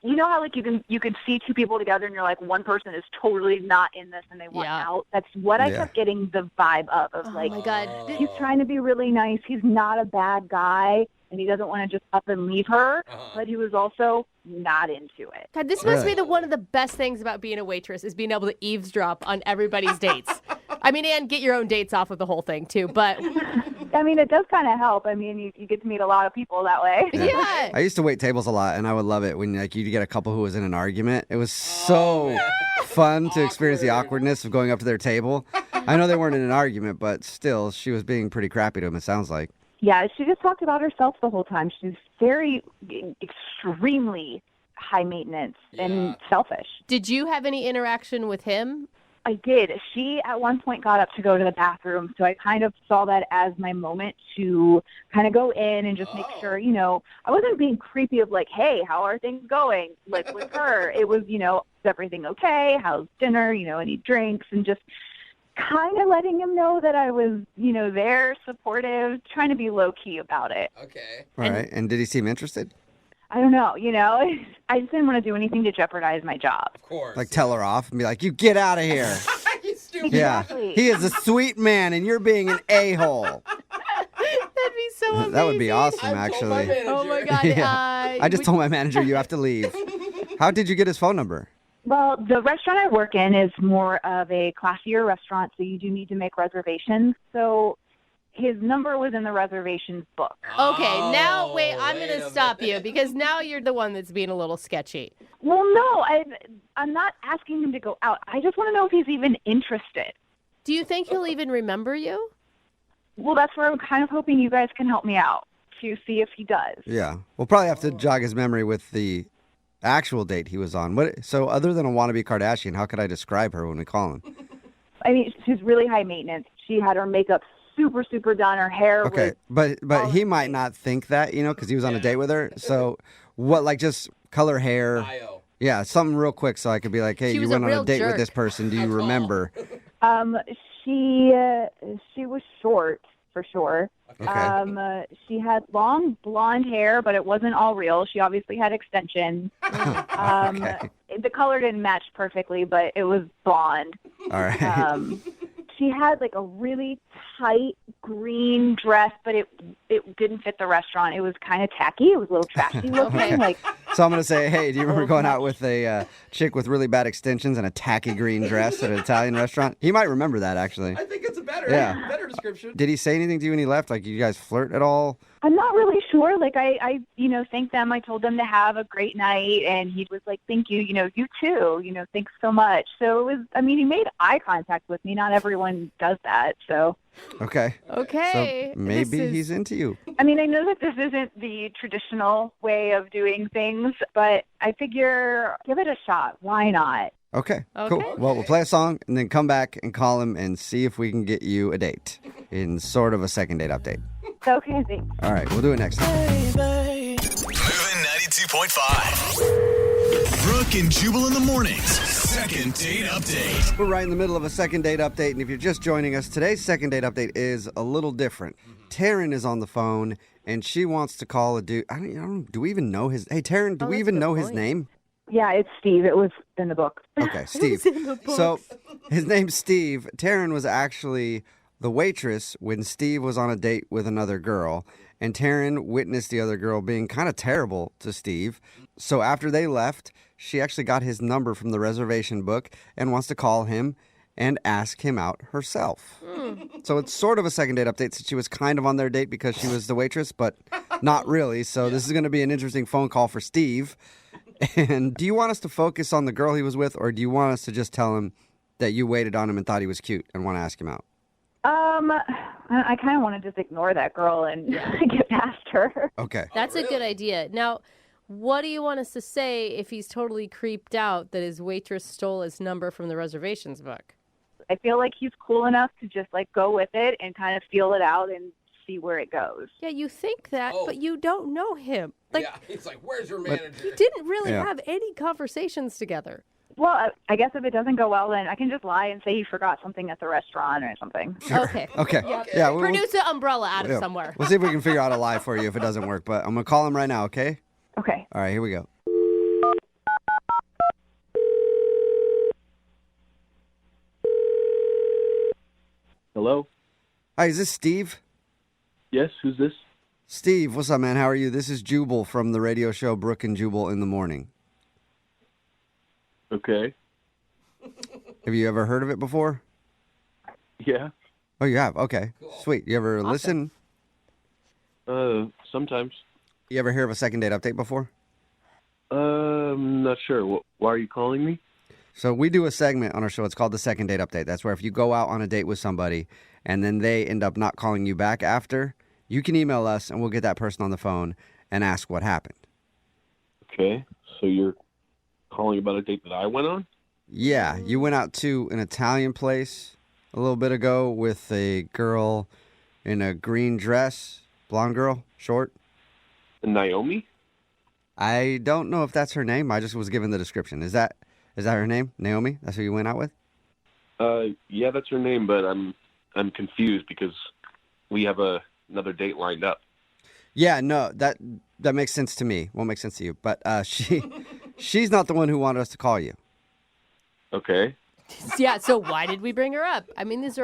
you know how like you can see two people together and you're like one person is totally not in this and they want out. That's what I kept getting the vibe of like, my God, he's trying to be really nice. He's not a bad guy and he doesn't want to just up and leave her, but he was also not into it. God, this must be one of the best things about being a waitress is being able to eavesdrop on everybody's dates. I mean, and get your own dates off of the whole thing too, but I mean, it does kind of help. I mean, you get to meet a lot of people that way. Yeah. I used to wait tables a lot, and I would love it when like you get a couple who was in an argument. It was so fun to experience the awkwardness of going up to their table. I know they weren't in an argument, but still, she was being pretty crappy to him, it sounds like. Yeah, she just talked about herself the whole time. She's very, extremely high maintenance and selfish. Did you have any interaction with him? I did. She at one point got up to go to the bathroom, so I kind of saw that as my moment to kind of go in and just make sure, I wasn't being creepy of like, hey, how are things going? Like with her, it was, is everything okay? How's dinner? Any drinks? And just kind of letting him know that I was, there, supportive, trying to be low-key about it. Okay. All right. And did he seem interested? I don't know, I just didn't want to do anything to jeopardize my job. Of course. Like tell her off and be like, you get out of here. You stupid. Exactly. Yeah. He is a sweet man and you're being an a-hole. That'd be so amazing. That would be awesome, I've actually. told my manager. Oh my God. Yeah. I just told my manager you have to leave. How did you get his phone number? Well, the restaurant I work in is more of a classier restaurant, so you do need to make reservations. So his number was in the reservations book. Okay, now wait, I'm going to stop you because now you're the one that's being a little sketchy. Well, no, I'm not asking him to go out. I just want to know if he's even interested. Do you think he'll even remember you? Well, that's where I'm kind of hoping you guys can help me out to see if he does. Yeah. We'll probably have to jog his memory with the actual date he was on. So other than a wannabe Kardashian, how could I describe her when we call him? I mean, she's really high maintenance. She had her makeup super, super done. Her hair Okay, was... but he might not think that, because he was on a date with her. So what, like just color hair? Bio. Yeah, something real quick so I could be like, hey, you went on a date with this person. Do you remember? She was short, for sure. Okay. She had long blonde hair, but it wasn't all real. She obviously had extensions. Okay. The color didn't match perfectly, but it was blonde. All right. She had like a really tight green dress, but it didn't fit the restaurant. It was kind of tacky. It was a little trashy looking. Okay. So I'm going to say, hey, do you remember going out with a chick with really bad extensions and a tacky green dress at an Italian restaurant? He might remember that, actually. I think it's a better description. Did he say anything to you when he left? Like, you guys flirt at all? I'm not really sure. Like, I thanked them. I told them to have a great night, and he was like, thank you. You too. Thanks so much. So it was, he made eye contact with me. Not everyone does that, so. Okay. Okay. So maybe he's into you. I know that this isn't the traditional way of doing things, but I figure give it a shot. Why not? Okay, cool. Well, we'll play a song and then come back and call him and see if we can get you a date in sort of a second date update. Okay, thanks. All right, we'll do it next time. Moving 92.5. Brooke and Jubal in the mornings. Second date update. We're right in the middle of a second date update, and if you're just joining us, today's second date update is a little different. Taryn is on the phone, and she wants to call a dude. I don't do we even know his... Hey, Taryn, do we even know his name? Yeah, it's Steve. It was in the book. Okay, Steve. So his name's Steve. Taryn was actually the waitress when Steve was on a date with another girl, and Taryn witnessed the other girl being kind of terrible to Steve. So after they left, she actually got his number from the reservation book and wants to call him and ask him out herself. So it's sort of a second date update since she was kind of on their date because she was the waitress, but not really. So this is going to be an interesting phone call for Steve. And do you want us to focus on the girl he was with, or do you want us to just tell him that you waited on him and thought he was cute and want to ask him out? I kind of want to just ignore that girl and get past her. Okay. That's a good idea. Now, What do you want us to say if he's totally creeped out that his waitress stole his number from the reservations book? I feel like he's cool enough to just like go with it and kind of feel it out and see where it goes. Yeah, you think that, but you don't know him. Like, yeah, he's like, where's your manager? You didn't really have any conversations together. Well, I guess if it doesn't go well, then I can just lie and say he forgot something at the restaurant or something. Okay. Okay. Yeah. Yeah, Produce an umbrella out of somewhere. We'll see if we can figure out a lie for you if it doesn't work. But I'm going to call him right now, okay? Okay. All right, here we go. Hello? Hi, is this Steve? Yes, who's this? Steve, what's up, man? How are you? This is Jubal from the radio show Brooke and Jubal in the Morning. Okay. Have you ever heard of it before? Yeah. Oh, you have? Okay. Sweet. You ever listen? Sometimes. You ever hear of a second date update before? Not sure. Why are you calling me? So we do a segment on our show. It's called the second date update. That's where if you go out on a date with somebody and then they end up not calling you back after, you can email us and we'll get that person on the phone and ask what happened. Okay. So you're calling about a date that I went on? Yeah. You went out to an Italian place a little bit ago with a girl in a green dress, blonde girl, short. Naomi? I don't know if that's her name. I just was given the description. Is that her name? Naomi? That's who you went out with? Yeah, that's her name, but I'm confused because we have another date lined up. Yeah, no, that makes sense to me. Won't make sense to you. But she's not the one who wanted us to call you. Okay. Yeah, so why did we bring her up? I mean, this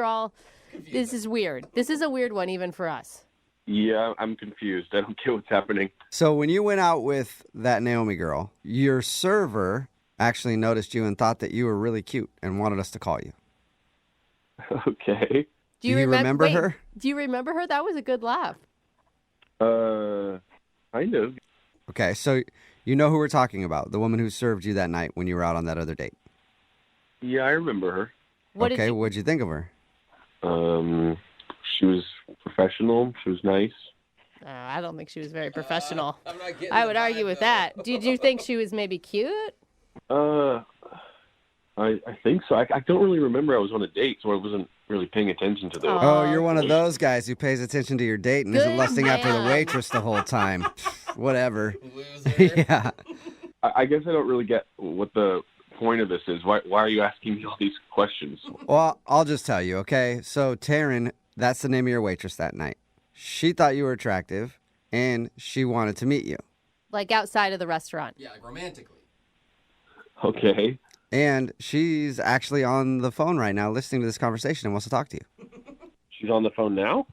is weird. This is a weird one even for us. Yeah, I'm confused. I don't get what's happening. So when you went out with that Naomi girl, your server actually noticed you and thought that you were really cute and wanted us to call you. Okay. Do you remember her? Do you remember her? That was a good laugh. Kind of. Okay, so you know who we're talking about, the woman who served you that night when you were out on that other date. Yeah, I remember her. What'd you think of her? She was professional. She was nice. I don't think she was very professional. I would argue with that. Did you think she was maybe cute? I think so. I don't really remember. I was on a date, so I wasn't really paying attention to those. Oh, you're one of those guys who pays attention to your date and isn't lusting after the waitress the whole time. Whatever. Yeah. I guess I don't really get what the point of this is. Why are you asking me all these questions? Well, I'll just tell you, okay? So Taryn, that's the name of your waitress that night. She thought you were attractive, and she wanted to meet you. Like outside of the restaurant. Yeah, like romantically. Okay. And she's actually on the phone right now listening to this conversation and wants to talk to you. She's on the phone now?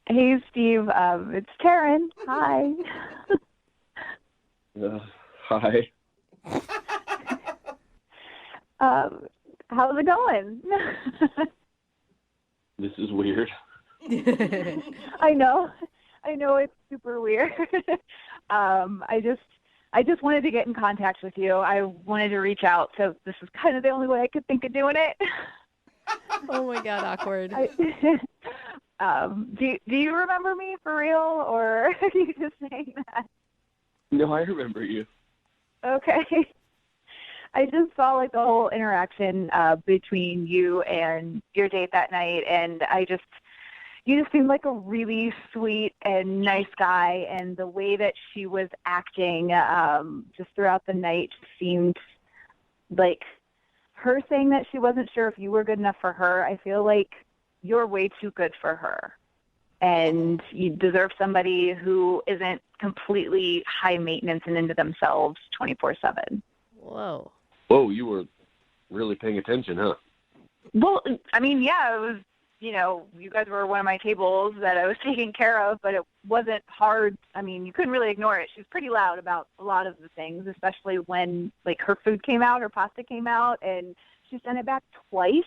Hey, Steve. It's Taryn. Hi. Hi. How's it going? This is weird. I know it's super weird. I just wanted to get in contact with you. I wanted to reach out, so this is kind of the only way I could think of doing it. Oh my God, awkward. Do you remember me for real, or are you just saying that? No, I remember you. Okay. I just saw like the whole interaction between you and your date that night, and you just seemed like a really sweet and nice guy, and the way that she was acting just throughout the night seemed like her saying that she wasn't sure if you were good enough for her. I feel like you're way too good for her, and you deserve somebody who isn't completely high maintenance and into themselves 24/7. Whoa. Whoa, you were really paying attention, huh? Well, I mean, yeah, it was, you guys were one of my tables that I was taking care of, but it wasn't hard. I mean, you couldn't really ignore it. She was pretty loud about a lot of the things, especially when, like, her food came out, her pasta came out, and she sent it back twice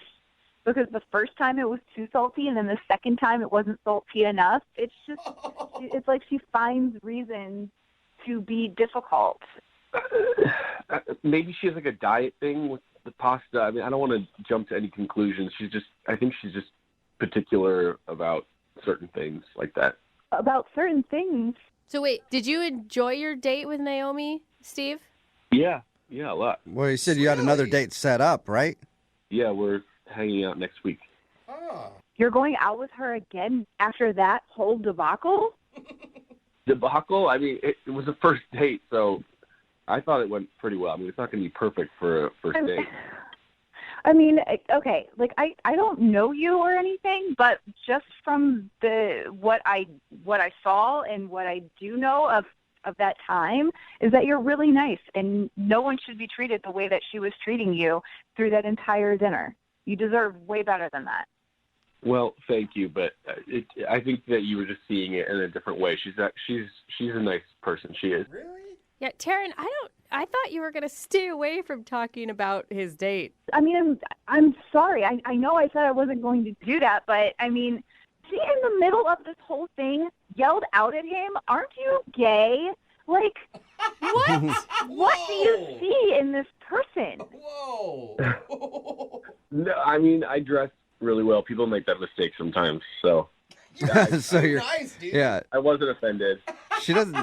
because the first time it was too salty, and then the second time it wasn't salty enough. It's just, it's like she finds reasons to be difficult. Maybe she has like a diet thing with the pasta. I mean, I don't want to jump to any conclusions. I think she's just particular about certain things like that. About certain things? So wait, did you enjoy your date with Naomi, Steve? Yeah, a lot. Well, you said you had another date set up, right? Yeah, we're hanging out next week. You're going out with her again after that whole debacle? Debacle? I mean, it was a first date, so I thought it went pretty well. I mean, it's not going to be perfect for a first date. I mean, okay, like I don't know you or anything, but just from what I saw and what I do know of that time is that you're really nice, and no one should be treated the way that she was treating you through that entire dinner. You deserve way better than that. Well, thank you, but I think that you were just seeing it in a different way. She's a nice person. She is. Really? Yeah, Taryn, I thought you were going to stay away from talking about his date. I mean, I'm sorry. I know I said I wasn't going to do that, but I mean, she in the middle of this whole thing yelled out at him, "Aren't you gay?" Like, what? What do you see in this person? Whoa. No, I mean, I dress really well. People make that mistake sometimes, so. So you're nice, dude. Yeah. I wasn't offended. She doesn't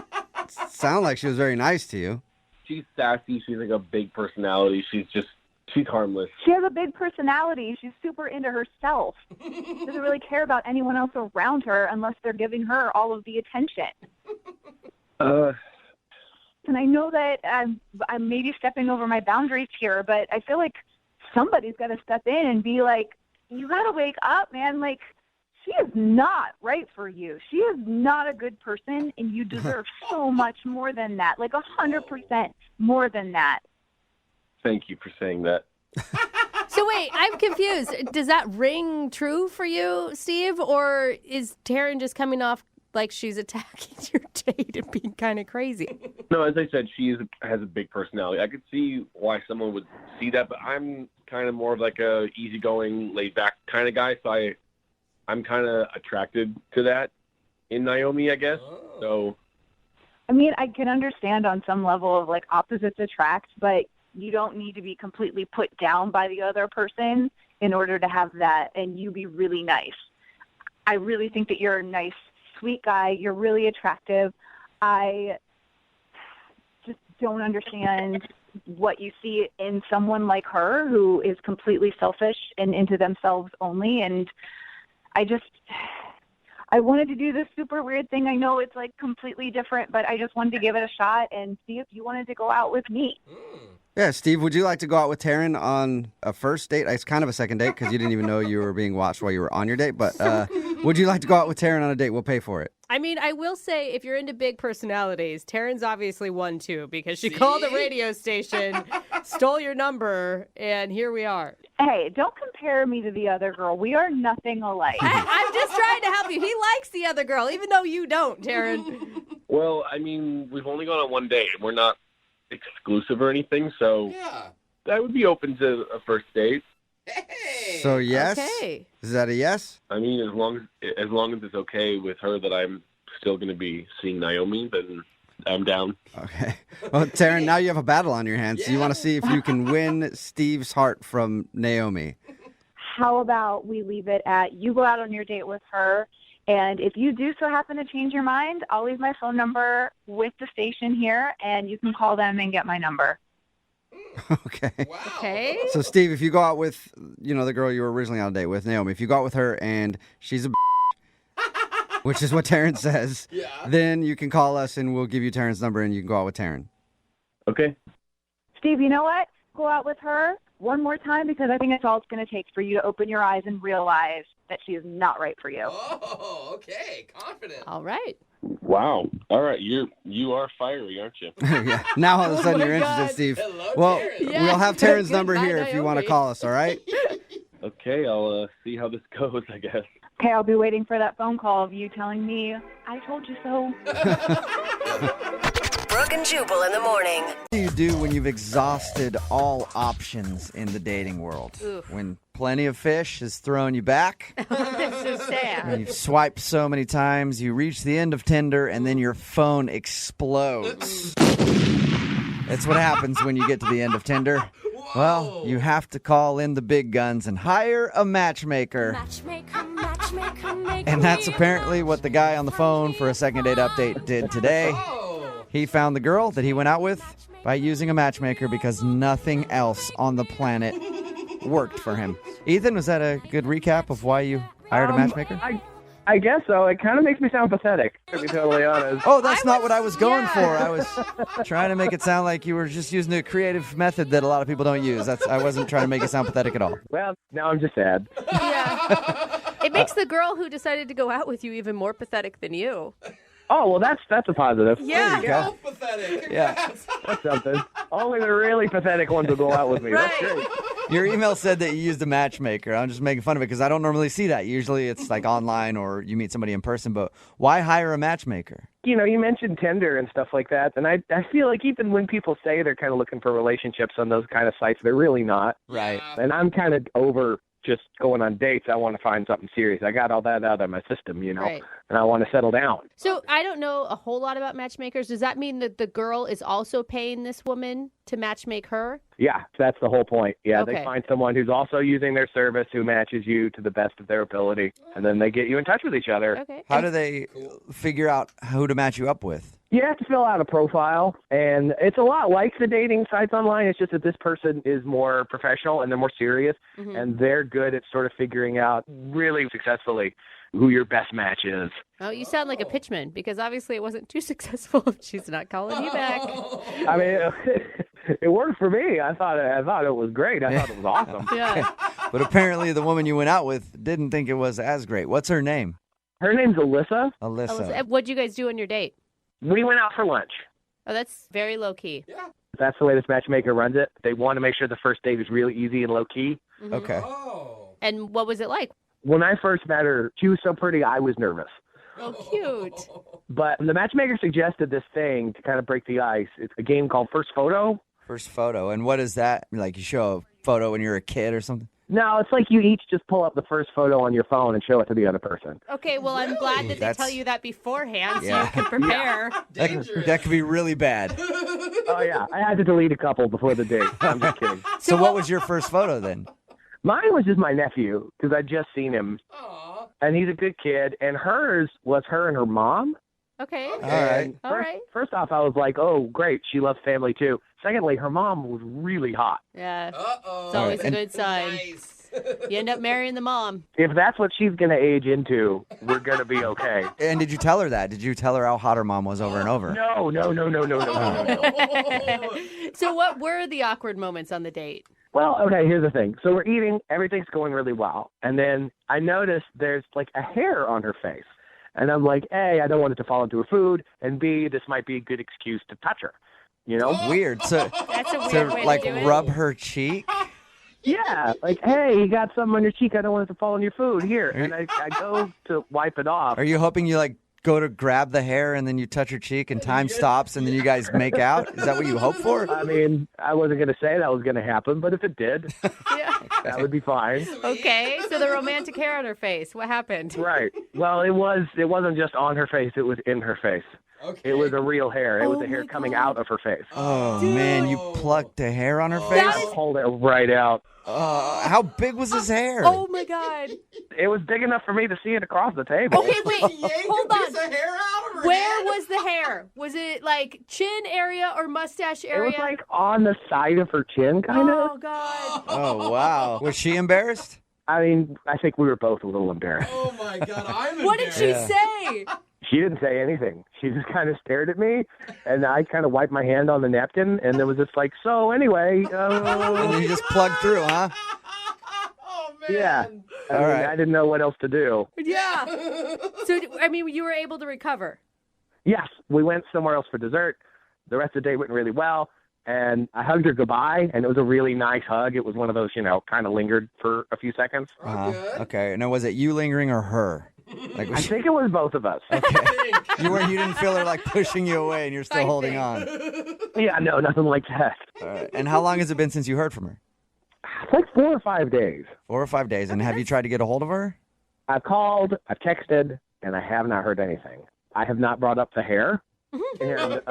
sound like she was very nice to you. She's sassy. She's like a big personality. She's harmless. She has a big personality. She's super into herself. Doesn't really care about anyone else around her unless they're giving her all of the attention. And I know that I'm maybe stepping over my boundaries here, but I feel like somebody's got to step in and be like, you got to wake up, man. Like, she is not right for you. She is not a good person, and you deserve so much more than that, like 100% more than that. Thank you for saying that. So wait, I'm confused. Does that ring true for you, Steve? Or is Taryn just coming off like she's attacking your date and being kind of crazy? No, as I said, she has a big personality. I could see why someone would see that, but I'm kind of more of like a easygoing, laid-back kind of guy, so I'm kind of attracted to that in Naomi, I guess. So, I mean, I can understand on some level of like opposites attract, but you don't need to be completely put down by the other person in order to have that and you be really nice. I really think that you're a nice, sweet guy. You're really attractive. I just don't understand what you see in someone like her who is completely selfish and into themselves only. And I wanted to do this super weird thing. I know it's like completely different, but I just wanted to give it a shot and see if you wanted to go out with me. Yeah, Steve, would you like to go out with Taryn on a first date? It's kind of a second date because you didn't even know you were being watched while you were on your date. But would you like to go out with Taryn on a date? We'll pay for it. I mean, I will say, if you're into big personalities, Taryn's obviously one, too, because she called the radio station, stole your number, and here we are. Hey, don't compare me to the other girl. We are nothing alike. I'm just trying to help you. He likes the other girl, even though you don't, Taryn. Well, I mean, we've only gone on one date, and we're not exclusive or anything, so I would be open to a first date. Hey. So yes? Okay. Is that a yes? I mean, as long as it's okay with her that I'm still going to be seeing Naomi, then I'm down. Okay. Well, Taryn, now you have a battle on your hands. So you want to see if you can win Steve's heart from Naomi. How about we leave it at you go out on your date with her, and if you do so happen to change your mind, I'll leave my phone number with the station here, and you can call them and get my number. Okay. Wow. Okay. So, Steve, if you go out with, the girl you were originally on a date with, Naomi, if you go out with her and she's a which is what Taryn says, then you can call us and we'll give you Taryn's number and you can go out with Taryn. Okay. Steve, you know what? Go out with her one more time because I think that's all it's going to take for you to open your eyes and realize that she is not right for you. Oh, okay. Confident. All right. Wow. All right. You are fiery, aren't you? Yeah. Now all of a sudden my you're God. interested, Steve. Hello, Well, Taryn. we'll have Taryn's number Goodbye, here if you want to Naomi. call us, all right? Okay. I'll see how this goes, I guess. Okay, I'll be waiting for that phone call of you telling me, I told you so. Brooke and Jubal in the morning. What do you do when you've exhausted all options in the dating world? Oof. When plenty of fish has thrown you back? This is When sad. you've swiped so many times, you reach the end of Tinder, and then your phone explodes. That's what happens when you get to the end of Tinder. Well, you have to call in the big guns and hire a matchmaker. Matchmaker, matchmaker. And that's apparently what the guy on the phone for a second date update did today. He found the girl that he went out with by using a matchmaker because nothing else on the planet worked for him. Ethan, was that a good recap of why you hired a matchmaker? I guess so. It kind of makes me sound pathetic, to be totally honest. Oh, that's not what I was going for. I was trying to make it sound like you were just using a creative method that a lot of people don't use. I wasn't trying to make it sound pathetic at all. Well, now I'm just sad. It makes the girl who decided to go out with you even more pathetic than you. Oh, well, that's a positive. Yeah. You're pathetic. Yeah. That's something. Only the really pathetic ones will go out with me. Right. That's great. Your email said that you used a matchmaker. I'm just making fun of it because I don't normally see that. Usually it's like online or you meet somebody in person, but why hire a matchmaker? You know, you mentioned Tinder and stuff like that, and I feel like even when people say they're kind of looking for relationships on those kind of sites, they're really not. Right. And I'm kind of over just going on dates. I want to find something serious. I got all that out of my system, you know, Right. and I want to settle down. So I don't know a whole lot about matchmakers. Does that mean that the girl is also paying this woman to matchmake her? Yeah, that's the whole point. Yeah, Okay. they find someone who's also using their service who matches you to the best of their ability, and then they get you in touch with each other. Okay. How do they figure out who to match you up with? You have to fill out a profile, and it's a lot like the dating sites online. It's just that this person is more professional and they're more serious, and they're good at sort of figuring out really successfully who your best match is. Oh, you sound like a pitchman because obviously it wasn't too successful. She's not calling you back. I mean, it worked for me. I thought it was great. I thought it was awesome. Yeah. But apparently the woman you went out with didn't think it was as great. What's her name? Her name's Alyssa. Alyssa. What'd you guys do on your date? We went out for lunch. Oh, that's very low key. Yeah. That's the way this matchmaker runs it. They want to make sure the first date is really easy and low key. Okay. Oh. And what was it like? When I first met her, she was so pretty, I was nervous. Oh, cute. But the matchmaker suggested this thing to kind of break the ice. It's a game called First Photo. First photo. And what is that? Like you show a photo when you're a kid or something? No, it's like you each just pull up the first photo on your phone and show it to the other person. Okay, well, I'm glad that they That's- tell you that beforehand so Yeah. you can prepare. That could be really bad. Oh, yeah. I had to delete a couple before the date. I'm just kidding. So what was your first photo then? Mine was just my nephew because I'd just seen him. Aw. And he's a good kid. And hers was her and her mom. Okay. All right. All right. First off, I was like, oh, great. She loves family, too. Secondly, her mom was really hot. Yeah. Uh-oh. It's always a And- good sign. Nice. You end up marrying the mom. If that's what she's going to age into, we're going to be okay. And did you tell her that? Did you tell her how hot her mom was over and over? No. So what were the awkward moments on the date? Well, okay, here's the thing. So we're eating, everything's going really well. And then I noticed there's like a hair on her face. And I'm like, A, I don't want it to fall into her food. And B, this might be a good excuse to touch her. You know? Weird. So, That's a weird way like to do it. rub her cheek? Yeah, like, hey, you got something on your cheek. I don't want it to fall on your food. Here. And I go to wipe it off. Are you hoping you like go to grab the hair and then you touch her cheek and time stops and then you guys make out? Is that what you hope for? I mean, I wasn't going to say that was going to happen, but if it did, Yeah. that would be fine. Okay, so the romantic hair on her face. What happened? Right. Well, it wasn't just on her face. It was in her face. Okay. It was a real hair. It was Oh a hair my coming God. out of her face. Oh, man, you plucked the hair on her face? I pulled it right out. How big was his hair? Oh my God. It was big enough for me to see it across the table. Okay, wait. Yanked Hold a piece on. of hair out of her Where head. was the hair? Was it like chin area or mustache It area? was like on the side of her chin, kind of. Oh God. Oh, wow. Was she embarrassed? I mean, I think we were both a little embarrassed. Oh my God, I'm What did she embarrassed. say? She didn't say anything. She just kind of stared at me, and I kind of wiped my hand on the napkin, and there was just like, so anyway, And you just plugged through, huh? Oh man. yeah. I All mean, right. I didn't know what else to do. Yeah. So I mean, you were able to recover. Yes, we went somewhere else for dessert. The rest of the day went really well, and I hugged her goodbye, and it was a really nice hug. It was one of those, kind of lingered for a few seconds. Good. Okay. Now, was it you lingering or her? Like, I was she, think it was both of us. you didn't feel her like pushing you away and you're still holding on. Yeah, no, nothing like that. All right. And how long has it been since you heard from her? It's like 4 or 5 days. 4 or 5 days. And have you tried to get a hold of her? I've called, I've texted, and I have not heard anything. I have not brought up the hair. And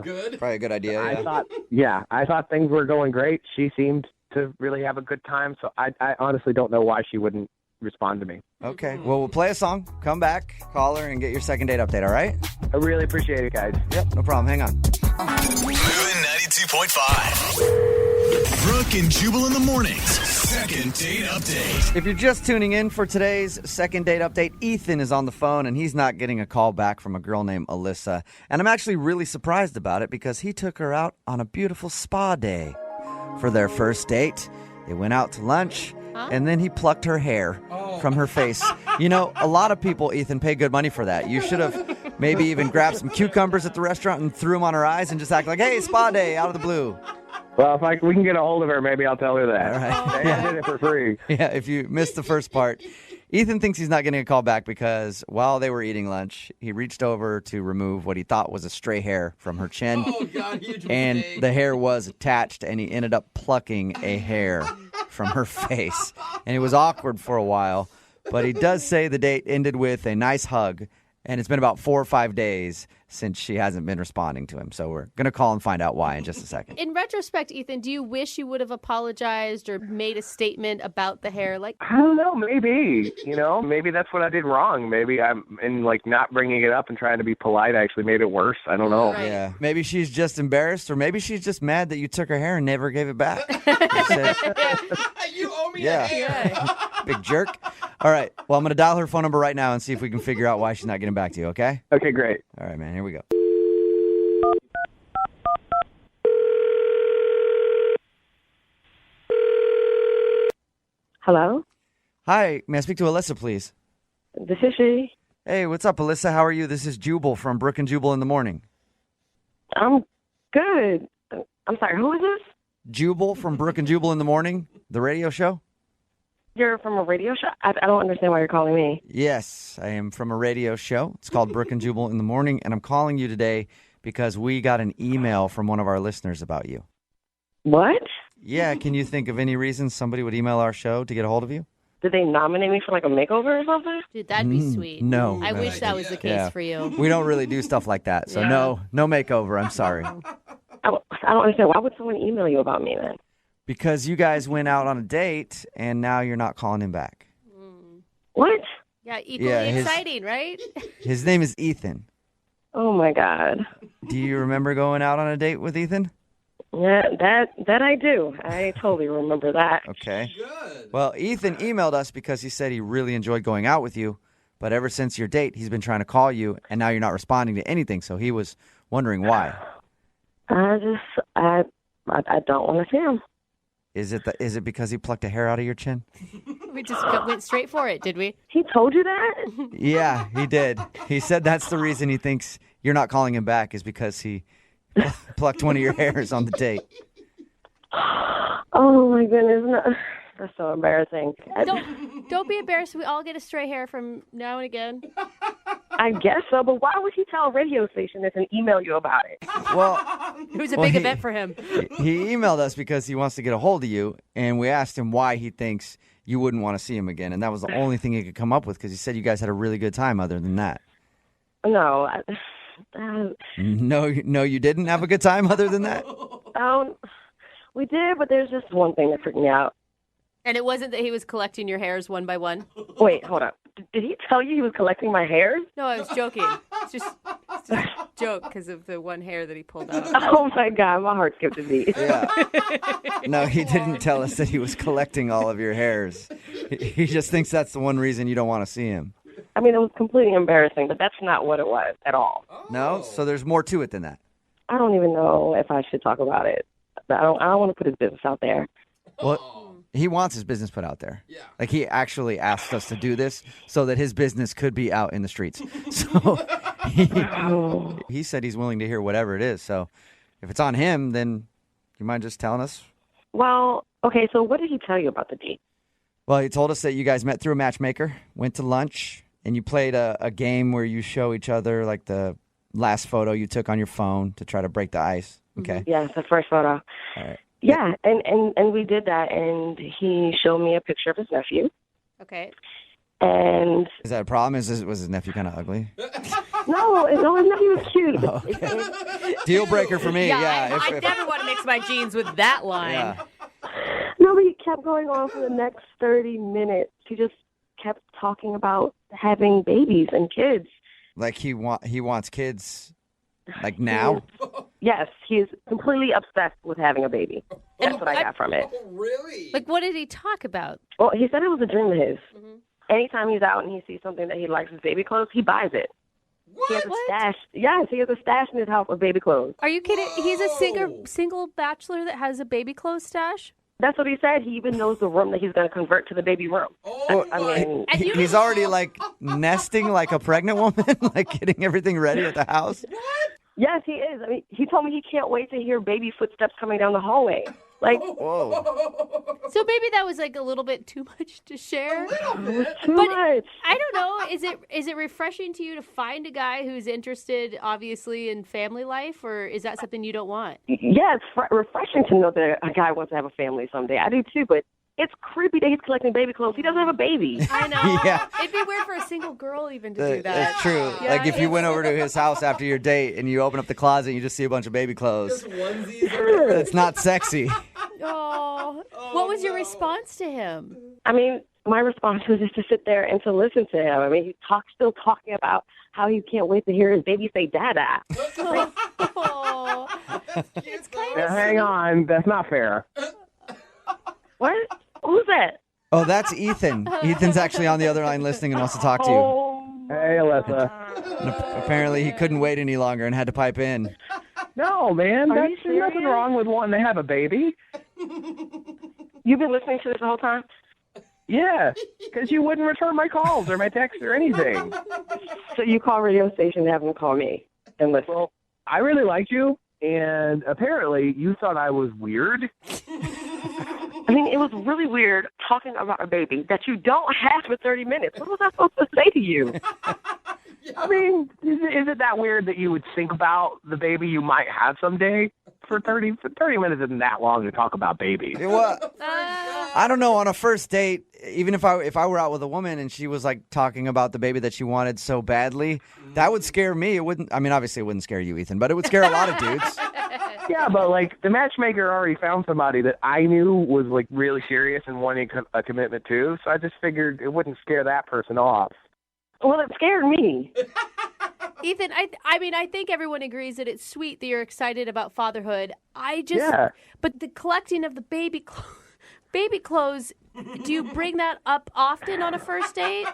Good. Probably a good idea. I thought things were going great. She seemed to really have a good time, so I honestly don't know why she wouldn't respond to me. Okay. Well, we'll play a song, come back, call her, and get your second date update, all right? I really appreciate it, guys. Yep, no problem. Hang on. Moving 92.5. Brooke and Jubal in the mornings. Second date update. If you're just tuning in for today's second date update, Ethan is on the phone, and he's not getting a call back from a girl named Alyssa. And I'm actually really surprised about it because he took her out on a beautiful spa day for their first date. They went out to lunch, and then he plucked her hair from her face. You know, a lot of people, Ethan, pay good money for that. You should have maybe even grabbed some cucumbers at the restaurant and threw them on her eyes and just act like, hey, spa day, out of the blue. Well, if we can get a hold of her, maybe I'll tell her that. All right. I did it for free. Yeah, if you missed the first part. Ethan thinks he's not getting a call back because while they were eating lunch, he reached over to remove what he thought was a stray hair from her chin. Oh, God, huge and mistake. the hair was attached, and he ended up plucking a hair from her face. And it was awkward for a while, but he does say the date ended with a nice hug, and it's been about 4 or 5 days since she hasn't been responding to him. So we're going to call and find out why in just a second. In retrospect, Ethan, do you wish you would have apologized or made a statement about the hair? Like, I don't know, maybe. Maybe that's what I did wrong. Maybe I'm not bringing it up and trying to be polite actually made it worse. I don't know. Right. Yeah, maybe she's just embarrassed, or maybe she's just mad that you took her hair and never gave it back. You owe me Yeah. a hair. Big jerk. All right. Well, I'm going to dial her phone number right now and see if we can figure out why she's not getting back to you, okay? Okay, great. All right, man. Here we go. Hello? Hi. May I speak to Alyssa, please? This is she. Hey, what's up, Alyssa? How are you? This is Jubal from Brooke and Jubal in the morning. I'm good. I'm sorry, who is this? Jubal from Brooke and Jubal in the morning, the radio show? You're from a radio show? I don't understand why you're calling me. Yes, I am from a radio show. It's called Brooke and Jubal in the morning, and I'm calling you today because we got an email from one of our listeners about you. What? Yeah, can you think of any reason somebody would email our show to get a hold of you? Did they nominate me for like a makeover or something? dude, that'd be sweet. No. I no. wish that was the case Yeah. for you. We don't really do stuff like that, so Yeah. no makeover. I'm sorry. I don't understand. Why would someone email you about me then? Because you guys went out on a date, and now you're not calling him back. What? Yeah, equally Yeah, his- exciting, right? His name is Ethan. Oh my God. Do you remember going out on a date with Ethan? Yeah, that I do. I totally remember that. Okay. Well, Ethan emailed us because he said he really enjoyed going out with you, but ever since your date, he's been trying to call you, and now you're not responding to anything, so he was wondering why. I don't want to see him. Is it because he plucked a hair out of your chin? We just went straight for it, did we? He told you that? Yeah, he did. He said that's the reason he thinks you're not calling him back is because he plucked one of your hairs on the date. Oh my goodness, no. That's so embarrassing. Don't be embarrassed. We all get a stray hair from now and again. I guess so, but why would he tell a radio station this and email you about it? Well, it was a big event for him. He emailed us because he wants to get a hold of you, and we asked him why he thinks you wouldn't want to see him again, and that was the only thing he could come up with because he said you guys had a really good time other than that. No. No, you didn't have a good time other than that? We did, but there's just one thing that freaked me out. And it wasn't that he was collecting your hairs one by one? Wait, hold up. Did he tell you he was collecting my hairs? No, I was joking. It's just a joke because of the one hair that he pulled out. Oh, my God. My heart skipped a beat. Yeah. No, he didn't tell us that he was collecting all of your hairs. He just thinks that's the one reason you don't want to see him. I mean, it was completely embarrassing, but that's not what it was at all. No? So there's more to it than that. I don't even know if I should talk about it. I don't want to put his business out there. Well, he wants his business put out there. Yeah. Like, he actually asked us to do this so that his business could be out in the streets. So he said he's willing to hear whatever it is. So if it's on him, then you mind just telling us? Well, okay, so what did he tell you about the date? Well, he told us that you guys met through a matchmaker, went to lunch, and you played a game where you show each other, like, the last photo you took on your phone to try to break the ice. Okay. Yeah, the first photo. All right. Yeah, and we did that, and he showed me a picture of his nephew. Okay. And Is that a problem? Was his nephew kind of ugly? no, his nephew was cute. Okay. Deal breaker for me. Yeah. I never want to mix my jeans with that line. Yeah. No, but he kept going on for the next 30 minutes. He just kept talking about having babies and kids. Like he wants kids, like now? Yes, he's completely obsessed with having a baby. That's what I got from it. Really? Like, what did he talk about? Well, he said it was a dream of his. Anytime he's out and he sees something that he likes with baby clothes, he buys it. What? He has a stash. Yes, he has a stash in his house of baby clothes. Are you kidding? He's a single bachelor that has a baby clothes stash? That's what he said. He even knows the room that he's going to convert to the baby room. He's already like nesting like a pregnant woman, like getting everything ready at the house. Yes, he is. I mean, he told me he can't wait to hear baby footsteps coming down the hallway. Like, whoa. So maybe that was like a little bit too much to share. Too much. I don't know. Is it refreshing to you to find a guy who's interested, obviously, in family life, or is that something you don't want? Yeah, it's refreshing to know that a guy wants to have a family someday. I do too, but it's creepy that he's collecting baby clothes. He doesn't have a baby. I know. Yeah. It'd be weird for a single girl even to do that. That's true. Yeah, like if you went over to his house after your date and you open up the closet and you just see a bunch of baby clothes. Just onesies. It's not sexy. Oh, what was your response to him? I mean, my response was just to sit there and to listen to him. I mean, he's still talking about how he can't wait to hear his baby say "dada." Oh, it's kind Now, of hang on, that's not fair. What? Who's that? Oh, that's Ethan. Ethan's actually on the other line listening and wants to talk to you. Hey, Alyssa. And apparently he couldn't wait any longer and had to pipe in. No, man, Are you there's nothing serious? wrong with wanting to have a baby. You've been listening to this the whole time? Yeah, because you wouldn't return my calls or my texts or anything. So you call radio station and have them call me and listen. Well, I really liked you, and apparently you thought I was weird. I mean, it was really weird talking about a baby that you don't have for 30 minutes. What was I supposed to say to you? I mean, is it that weird that you would think about the baby you might have someday? For 30 minutes isn't that long to talk about babies. I don't know. On a first date, even if I were out with a woman and she was like talking about the baby that she wanted so badly, that would scare me. It wouldn't. I mean, obviously, it wouldn't scare you, Ethan, but it would scare a lot of dudes. Yeah, but like the matchmaker already found somebody that I knew was like really serious and wanting a commitment too. So I just figured it wouldn't scare that person off. Well, it scared me. Ethan, I mean, I think everyone agrees that it's sweet that you're excited about fatherhood. But the collecting of the baby clothes, do you bring that up often on a first date?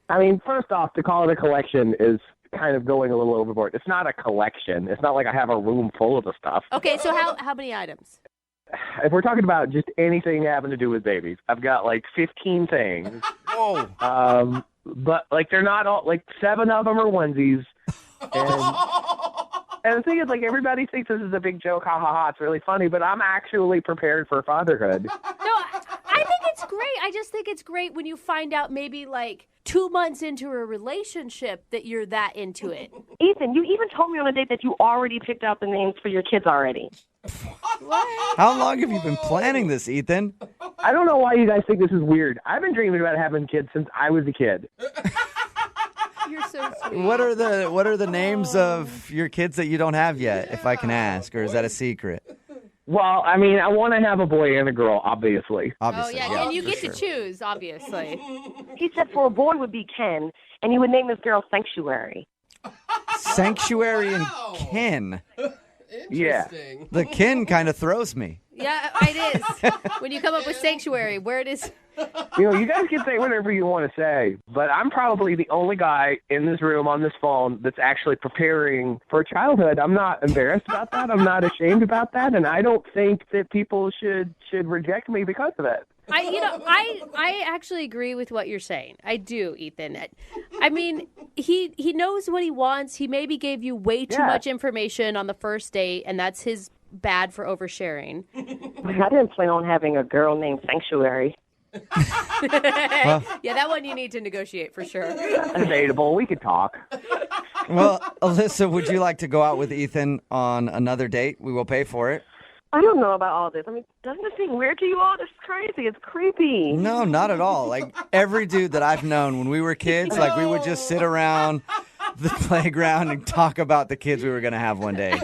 I mean, first off, to call it a collection is kind of going a little overboard. It's not a collection. It's not like I have a room full of the stuff. Okay, so how many items? If we're talking about just anything having to do with babies, I've got like 15 things. Whoa. But like they're not all, like 7 of them are onesies. And the thing is, like, everybody thinks this is a big joke, ha ha ha, it's really funny, but I'm actually prepared for fatherhood. No, I think it's great. I just think it's great when you find out maybe like 2 months into a relationship that you're that into it. Ethan, you even told me on a date that you already picked out the names for your kids already. What? How long have you been planning this, Ethan? I don't know why you guys think this is weird. I've been dreaming about having kids since I was a kid. You're so sweet. What are the names of your kids that you don't have yet, if I can ask, or is that a secret? Well, I mean, I want to have a boy and a girl, obviously. Oh, yeah, and you get to choose, obviously. He said for a boy would be Ken, and he would name this girl Sanctuary. Sanctuary and Ken. Yeah. The Ken kind of throws me. Yeah, it is. When you come up with Sanctuary, where it is. You know, you guys can say whatever you want to say, but I'm probably the only guy in this room on this phone that's actually preparing for childhood. I'm not embarrassed about that. I'm not ashamed about that, and I don't think that people should reject me because of it. I actually agree with what you're saying. I do, Ethan. I mean, he knows what he wants. He maybe gave you way too much information on the first date, and that's his bad for oversharing. I didn't plan on having a girl named Sanctuary. Yeah, that one you need to negotiate for sure. Debatable. We could talk. Well, Alyssa, would you like to go out with Ethan on another date? We will pay for it. I don't know about all this. I mean, doesn't it seem weird to you all? This is crazy. It's creepy. No, not at all. Like, every dude that I've known when we were kids, like, we would just sit around the playground and talk about the kids we were going to have one day.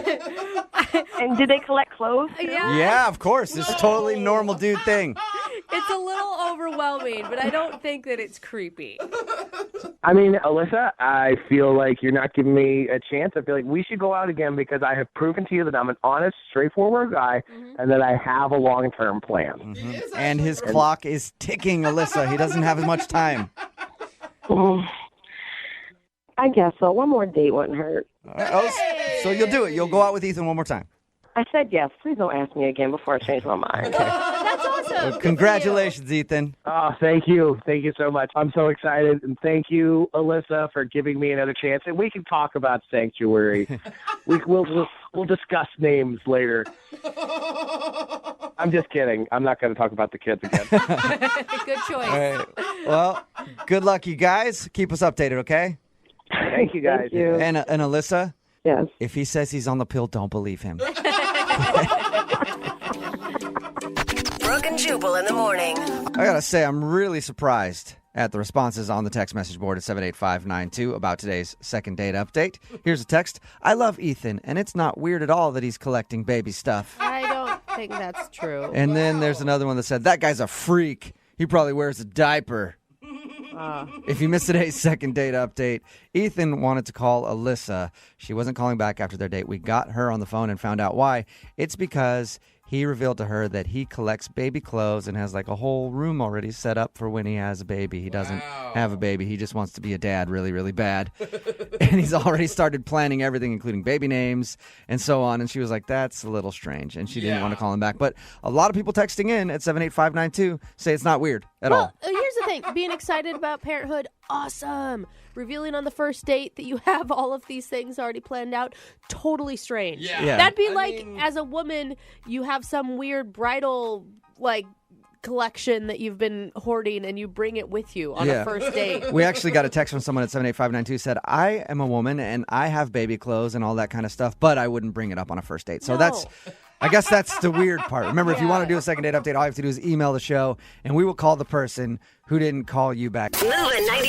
And did they collect clothes? Yeah. Yeah, of course. It's a totally normal dude thing. It's It's a little overwhelming, but I don't think that it's creepy. I mean, Alyssa, I feel like you're not giving me a chance. I feel like we should go out again because I have proven to you that I'm an honest, straightforward guy and that I have a long-term plan. And his clock is ticking, Alyssa. He doesn't have as much time. I guess so. One more date wouldn't hurt. So you'll do it. You'll go out with Ethan one more time. I said yes. Please don't ask me again before I change my mind. That's awesome. Well, congratulations, Ethan. Oh, thank you. Thank you so much. I'm so excited. And thank you, Alyssa, for giving me another chance. And we can talk about Sanctuary. We'll discuss names later. I'm just kidding. I'm not going to talk about the kids again. Good choice. All right. Well, good luck, you guys. Keep us updated, okay? Thank you, guys. Thank you. And Alyssa, Yes. if he says he's on the pill, don't believe him. Brooke and Jubal in the morning. I gotta say, I'm really surprised at the responses on the text message board at 78592 about today's second date update. Here's a text. I love Ethan, and it's not weird at all that he's collecting baby stuff. I don't think that's true. And then there's another one that said, that guy's a freak. He probably wears a diaper. If you missed today's second date update, Ethan wanted to call Alyssa. She wasn't calling back after their date. We got her on the phone and found out why. It's because he revealed to her that he collects baby clothes and has like a whole room already set up for when he has a baby. He doesn't have a baby. He just wants to be a dad really, really bad. And he's already started planning everything, including baby names and so on. And she was like, that's a little strange. And she didn't want to call him back. But a lot of people texting in at 78592 say it's not weird at all. Here's the thing. Being excited about parenthood, awesome. Revealing on the first date that you have all of these things already planned out, totally strange. Yeah. That'd be as a woman, you have some weird bridal, collection that you've been hoarding and you bring it with you on a first date. We actually got a text from someone at 78592 said, I am a woman and I have baby clothes and all that kind of stuff, but I wouldn't bring it up on a first date. So I guess that's the weird part. Remember, if you want to do a second date update, all you have to do is email the show and we will call the person who didn't call you back. Moving 90.